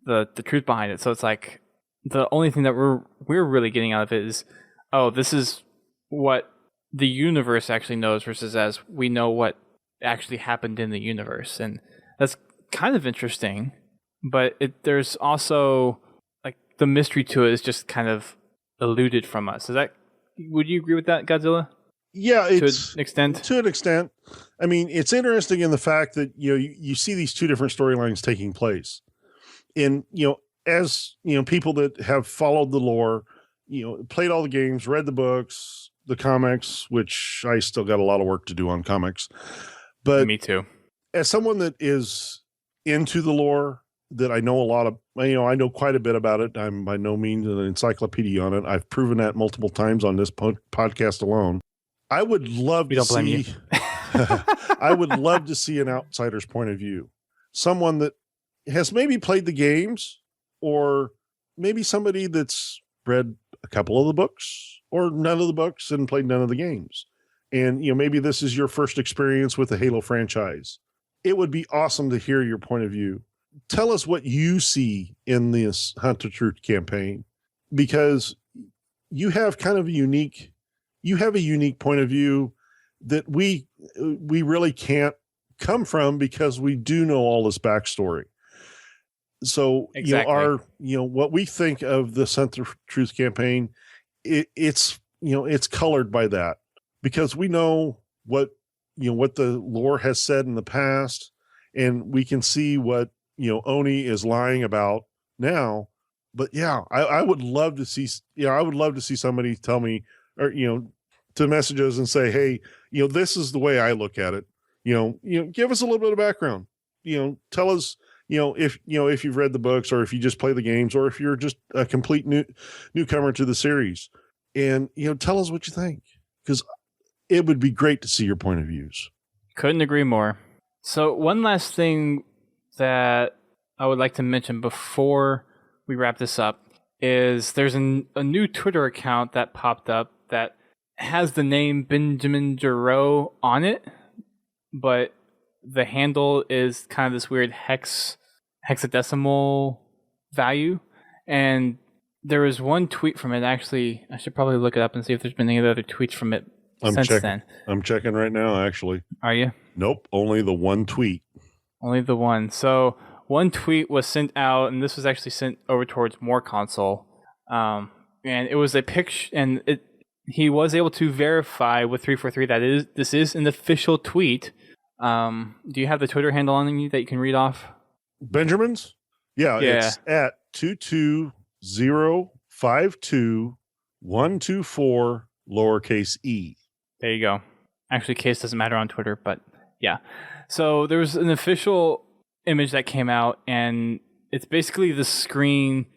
the truth behind it. So it's like the only thing that we're really getting out of it is, oh, this is what the universe actually knows versus as we know what actually happened in the universe. And that's kind of interesting, but there's also like the mystery to it is just kind of eluded from us. Would you agree with that, Godzilla? Yeah, to an extent. To an extent. I mean, it's interesting in the fact that you see these two different storylines taking place. And as people that have followed the lore, played all the games, read the books, the comics, which I still got a lot of work to do on comics. But me too. As someone that is into the lore, that I know a lot of, I know quite a bit about it. I'm by no means an encyclopedia on it. I've proven that multiple times on this podcast alone. I would love to see. I would love to see an outsider's point of view. Someone that has maybe played the games, or maybe somebody that's read a couple of the books or none of the books and played none of the games. And, maybe this is your first experience with the Halo franchise. It would be awesome to hear your point of view. Tell us what you see in this Hunt the Truth campaign, because you have kind of a unique point of view that we really can't come from, because we do know all this backstory. So, exactly. what we think of the Hunt the Truth campaign, it's colored by that, because we know what the lore has said in the past, and we can see what, Oni is lying about now. But yeah, I would love to see, somebody tell me, or, to message us and say, hey, this is the way I look at it. Give us a little bit of background, tell us, if you've read the books, or if you just play the games, or if you're just a complete newcomer to the series, and, tell us what you think, because it would be great to see your point of views. Couldn't agree more. So one last thing that I would like to mention before we wrap this up is there's a new Twitter account that popped up that has the name Benjamin Giraud on it, but the handle is kind of this weird hexadecimal value. And there was one tweet from it. Actually, I should probably look it up and see if there's been any other tweets from it since then. I'm checking right now, actually. Are you? Nope, only the one tweet. Only the one. So one tweet was sent out, and this was actually sent over towards More Console. And it was a picture, and he was able to verify with 343 that this is an official tweet. Do you have the Twitter handle on you that you can read off? Benjamin's? Yeah. It's at 22052-124 lowercase e. There you go. Actually, case doesn't matter on Twitter, but yeah. So there was an official image that came out, and it's basically the screen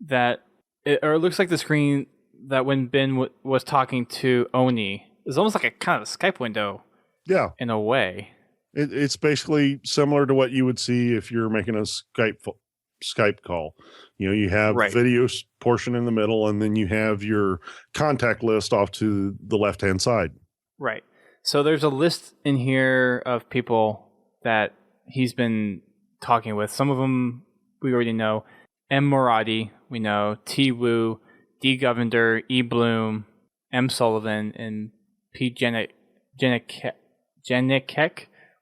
that, it looks like the screen that when Ben was talking to Oni. It's almost like a kind of a Skype window. Yeah. In a way. It's basically similar to what you would see if you're making a Skype call. You have the video portion in the middle, and then you have your contact list off to the left-hand side. Right. So there's a list in here of people that he's been talking with. Some of them we already know. M. Moradi, we know. T. Wu, D. Govender, E. Bloom, M. Sullivan, and P. Janikek,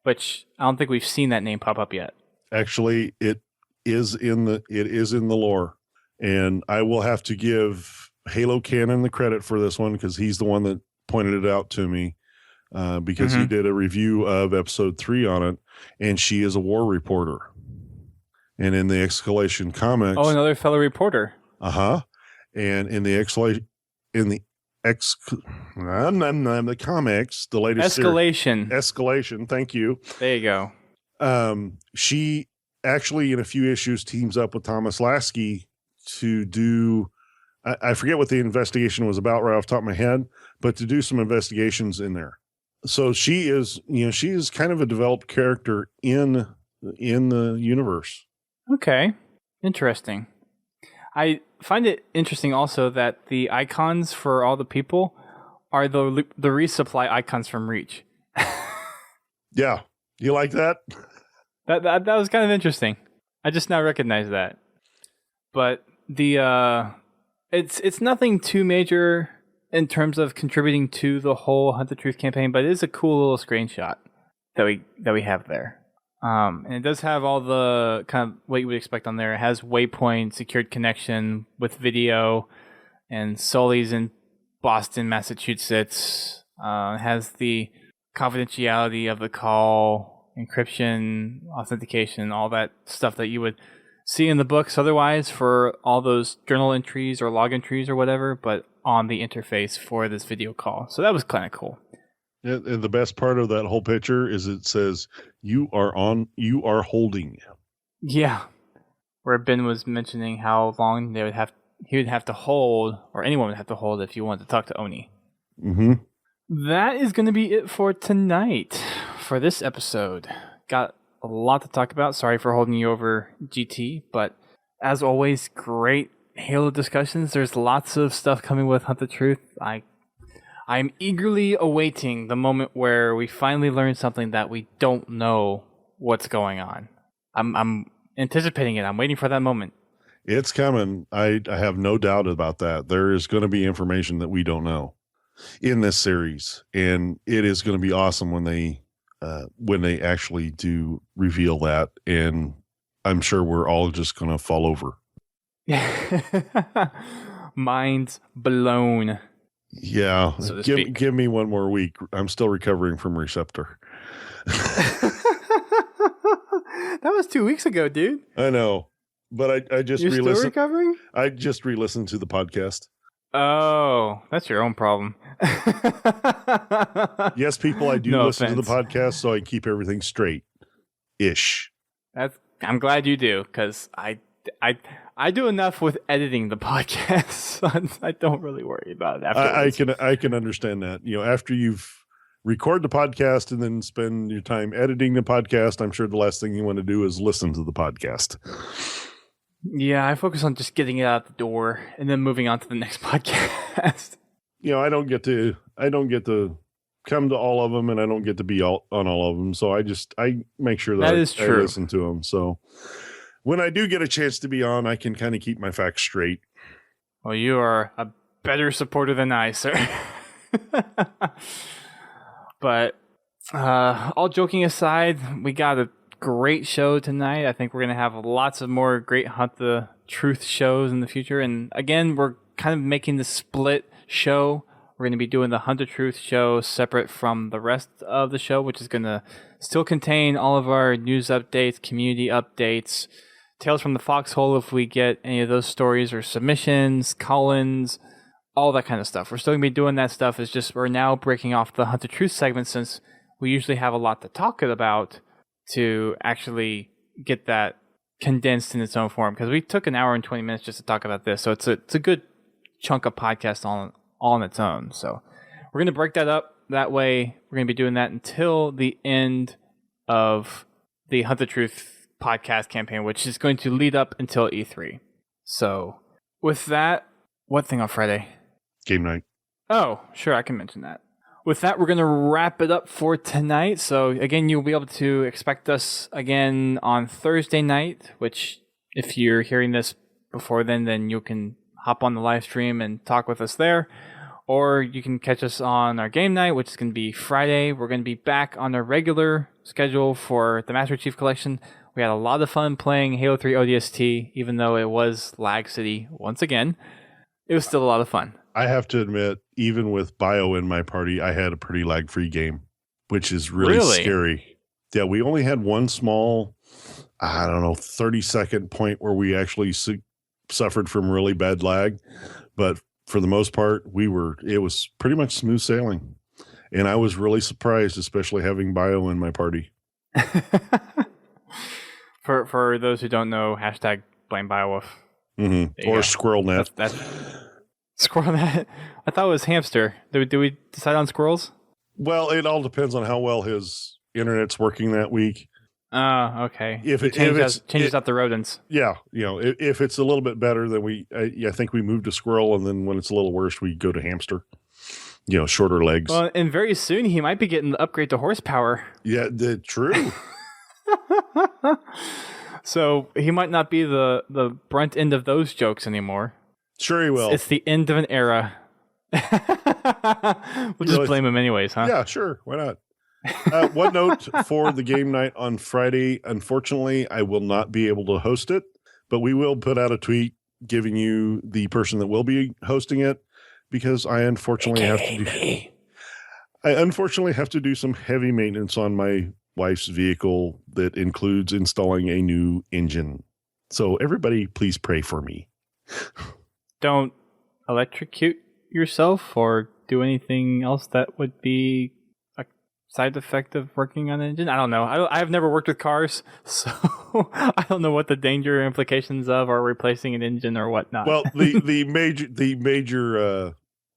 which I don't think we've seen that name pop up yet. Actually, it is in the lore, and I will have to give Halo Cannon the credit for this one because he's the one that pointed it out to me. Because he did a review of episode 3 on it, and she is a war reporter. And in the Escalation comics, another fellow reporter. And in the comics, the latest Escalation. Thank you. There you go. She actually, in a few issues, teams up with Thomas Lasky to do. I forget what the investigation was about right off the top of my head, but to do some investigations in there. So she is kind of a developed character in the universe. Okay. Interesting. I find it interesting also that the icons for all the people are the resupply icons from Reach. Yeah. You like that? That was kind of interesting. I just now recognize that. But the it's nothing too major in terms of contributing to the whole Hunt the Truth campaign, but it is a cool little screenshot that we have there. And it does have all the kind of what you would expect on there. It has Waypoint, secured connection with video, and Sully's in Boston, Massachusetts. It has the confidentiality of the call, encryption, authentication, all that stuff that you would see in the books otherwise for all those journal entries or log entries or whatever, but on the interface for this video call. So that was kind of cool. And the best part of that whole picture is it says, you are holding. Yeah. Where Ben was mentioning how long he would have to hold, or anyone would have to hold if you wanted to talk to Oni. Mm-hmm. That is going to be it for tonight, for this episode. Got a lot to talk about. Sorry for holding you over, GT, but as always, great Halo discussions. There's lots of stuff coming with Hunt the Truth. I'm eagerly awaiting the moment where we finally learn something that we don't know what's going on. I'm anticipating it. I'm waiting for that moment. It's coming. I have no doubt about that. There is going to be information that we don't know in this series, and it is going to be awesome when they actually do reveal that. And I'm sure we're all just going to fall over. Minds blown. Yeah, so give me one more week. I'm still recovering from Receptor. That was 2 weeks ago, dude. I know, but I just You're still recovering? I just re-listened to the podcast. Oh, that's your own problem. Yes, people, I do listen to the podcast, so I keep everything straight. Ish. I'm glad you do, because I do enough with editing the podcast, so I don't really worry about it afterwards. I can understand that. After you've record the podcast and then spend your time editing the podcast, I'm sure the last thing you want to do is listen to the podcast. Yeah, I focus on just getting it out the door and then moving on to the next podcast. I don't get to come to all of them, and I don't get to be on all of them. So I make sure that is true. I listen to them. So when I do get a chance to be on, I can kind of keep my facts straight. Well, you are a better supporter than I, sir. But all joking aside, we got a great show tonight. I think we're going to have lots of more great Hunt the Truth shows in the future. And again, we're kind of making the split show We're going to be doing the Hunt the Truth show separate from the rest of the show, which is going to still contain all of our news updates, community updates, Tales from the Foxhole if we get any of those stories or submissions, call-ins, all that kind of stuff. We're still going to be doing that stuff. It's just we're now breaking off the Hunt the Truth segment since we usually have a lot to talk about to actually get that condensed in its own form. Because we took an hour and 20 minutes just to talk about this. So it's a good chunk of podcast all on its own. So we're going to break that up. That way, we're going to be doing that until the end of the Hunt the Truth podcast campaign, which is going to lead up until E3. So with that, what thing on Friday? Game night. Oh, sure, I can mention that. With that, we're going to wrap it up for tonight. So again, you'll be able to expect us again on Thursday night, which if you're hearing this before then you can hop on the live stream and talk with us there. Or you can catch us on our game night, which is going to be Friday. We're going to be back on our regular schedule for the Master Chief Collection. We had a lot of fun playing Halo 3 ODST, even though it was Lag City once again. It was still a lot of fun. I have to admit, even with Bio in my party, I had a pretty lag-free game, which is really scary. Yeah, we only had one small, 30-second point where we actually suffered from really bad lag. But for the most part, it was pretty much smooth sailing. And I was really surprised, especially having Bio in my party. For those who don't know, hashtag blame BioWolf. Mm-hmm. Or SquirrelNet. That's SquirrelNet. I thought it was Hamster. Did we decide on squirrels? Well, it all depends on how well his internet's working that week. Oh, okay. If it changes out the rodents. Yeah, if it's a little bit better, then I think we move to squirrel, and then when it's a little worse, we go to hamster. Shorter legs. Well, and very soon he might be getting the upgrade to horsepower. Yeah, true. So he might not be the brunt end of those jokes anymore. Sure he will. It's the end of an era. We'll just blame him anyways, huh? Yeah, sure. Why not? One note for the game night on Friday. Unfortunately, I will not be able to host it, but we will put out a tweet giving you the person that will be hosting it because I unfortunately have to do some heavy maintenance on my wife's vehicle that includes installing a new engine. So everybody please pray for me. Don't electrocute yourself or do anything else that would be a side effect of working on an engine. I don't know. I've never worked with cars, so I don't know what the danger implications of or replacing an engine or whatnot. Well, the major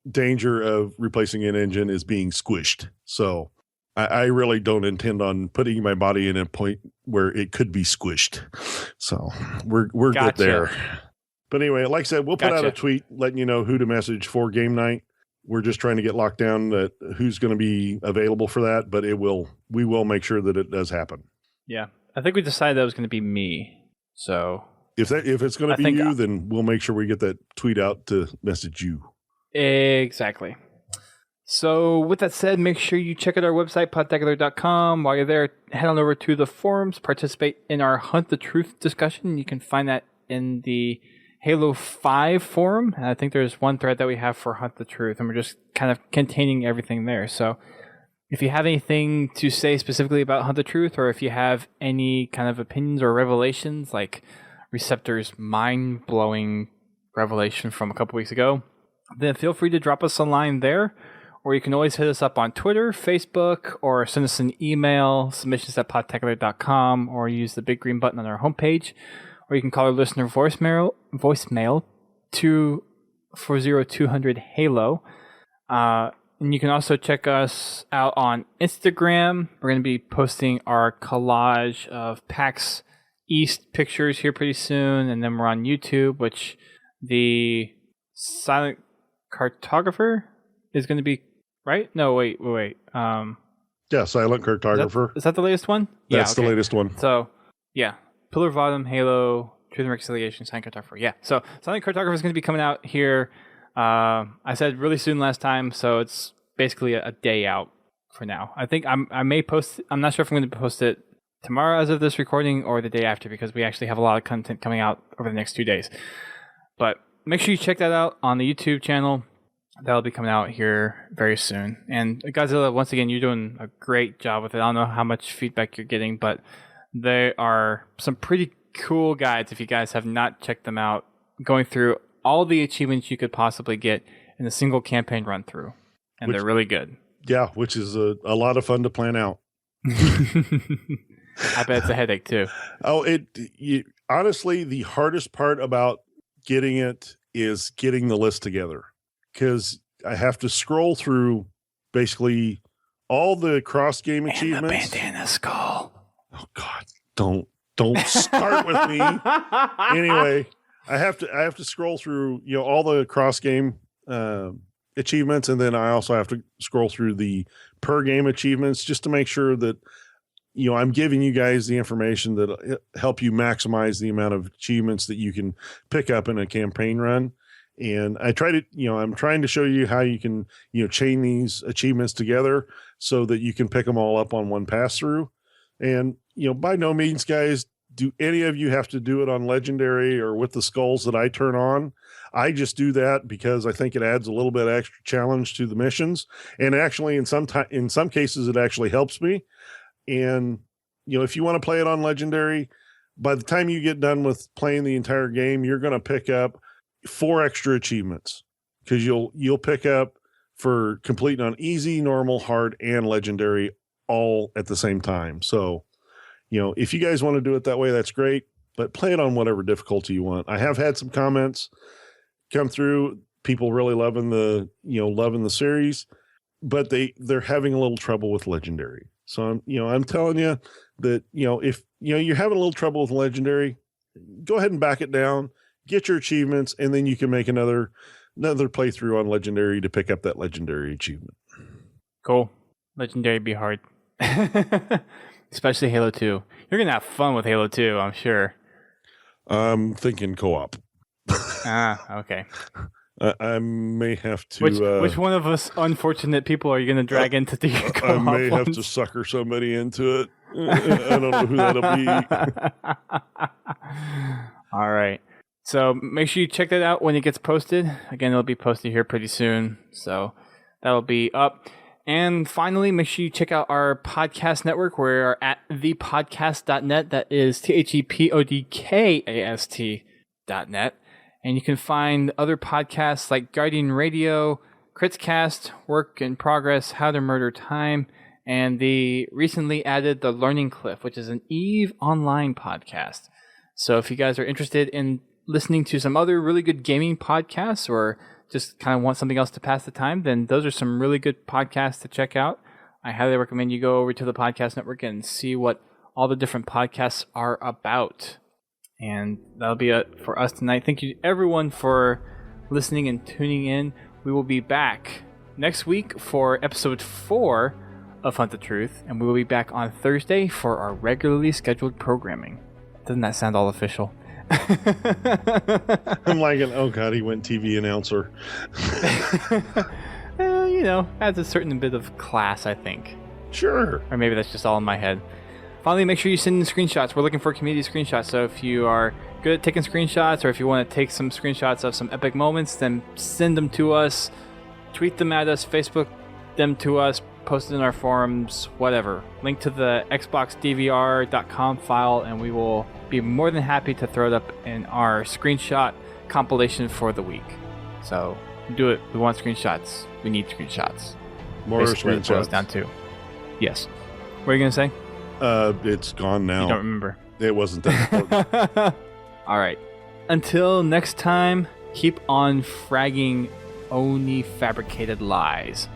danger of replacing an engine is being squished. So I really don't intend on putting my body in a point where it could be squished. So we're good there. But anyway, like I said, we'll put out a tweet letting you know who to message for game night. We're just trying to get locked down that who's going to be available for that, but we will make sure that it does happen. Yeah. I think we decided that was going to be me. So if it's going to be you, then we'll make sure we get that tweet out to message you. Exactly. So with that said, make sure you check out our website, podtacular.com. While you're there, head on over to the forums, participate in our Hunt the Truth discussion. You can find that in the Halo 5 forum. And I think there's one thread that we have for Hunt the Truth, and we're just kind of containing everything there. So if you have anything to say specifically about Hunt the Truth, or if you have any kind of opinions or revelations, like Receptor's mind-blowing revelation from a couple weeks ago, then feel free to drop us a line there. Or you can always hit us up on Twitter, Facebook, or send us an email, submissions@podtacular.com, or use the big green button on our homepage. Or you can call our listener voicemail 240-200-HALO. And you can also check us out on Instagram. We're going to be posting our collage of PAX East pictures here pretty soon. And then we're on YouTube, which the silent cartographer is going to be... Right? No, wait. Yeah, Silent Cartographer. Is that the latest one? That's the latest one. So, yeah. Pillar of Autumn, Halo, Truth and Reconciliation, Silent Cartographer. Yeah, so Silent Cartographer is going to be coming out here. I said really soon last time, so it's basically a day out for now. I think I may post... I'm not sure if I'm going to post it tomorrow as of this recording or the day after, because we actually have a lot of content coming out over the next 2 days. But make sure you check that out on the YouTube channel. That'll be coming out here very soon. And Godzilla, once again, you're doing a great job with it. I don't know how much feedback you're getting, but there are some pretty cool guides, if you guys have not checked them out, going through all the achievements you could possibly get in a single campaign run through. And they're really good. Yeah, which is a lot of fun to plan out. I bet it's a headache too. Oh, honestly, the hardest part about getting it is getting the list together, because I have to scroll through basically all the cross game achievements. The bandana skull. Oh God, don't start with me. Anyway, I have to scroll through all the cross game achievements, and then I also have to scroll through the per game achievements just to make sure that I'm giving you guys the information that help you maximize the amount of achievements that you can pick up in a campaign run. And I try to, I'm trying to show you how you can, chain these achievements together so that you can pick them all up on one pass through. And, by no means, guys, do any of you have to do it on legendary or with the skulls that I turn on. I just do that because I think it adds a little bit extra challenge to the missions. And actually, in some cases, it actually helps me. And, if you want to play it on legendary, by the time you get done with playing the entire game, you're going to pick up 4 extra achievements, because you'll pick up for completing on easy, normal, hard, and legendary all at the same time. So, if you guys want to do it that way, that's great, but play it on whatever difficulty you want. I have had some comments come through, people really loving the series, but they're having a little trouble with legendary. So I'm telling you that, if you're having a little trouble with legendary, go ahead and back it down, get your achievements, and then you can make another playthrough on legendary to pick up that legendary achievement. Cool. Legendary be hard. Especially Halo 2. You're going to have fun with Halo 2, I'm sure. I'm thinking co-op. Okay. I may have to... Which one of us unfortunate people are you going to drag into the co-op I may ones? have to sucker somebody into it. I don't know who that'll be. All right. So make sure you check that out when it gets posted. Again, it'll be posted here pretty soon. So that'll be up. And finally, make sure you check out our podcast network. We're at thepodcast.net. That is thepodcast.net. And you can find other podcasts like Guardian Radio, Critscast, Work in Progress, How to Murder Time, and the recently added The Learning Cliff, which is an EVE Online podcast. So if you guys are interested in listening to some other really good gaming podcasts, or just kind of want something else to pass the time, then those are some really good podcasts to check out. I highly recommend you go over to the podcast network and see what all the different podcasts are about. And that'll be it for us tonight. Thank you everyone for listening and tuning in. We will be back next week for episode 4 of Hunt the Truth, and we will be back on Thursday for our regularly scheduled programming. Doesn't that sound all official? I'm like, oh God, he went TV announcer. Adds a certain bit of class, I think. Sure. Or maybe that's just all in my head. Finally, make sure you send in screenshots. We're looking for community screenshots. So if you are good at taking screenshots, or if you want to take some screenshots of some epic moments, then send them to us. Tweet them at us. Facebook them to us. Post it in our forums. Whatever. Link to the xboxdvr.com file, and we will be more than happy to throw it up in our screenshot compilation for the week. So do it. We want screenshots. We need screenshots. More basically screenshots. It boils down to. Yes. What are you going to say? It's gone now. You don't remember. It wasn't that important. All right. Until next time, keep on fragging Oni fabricated lies.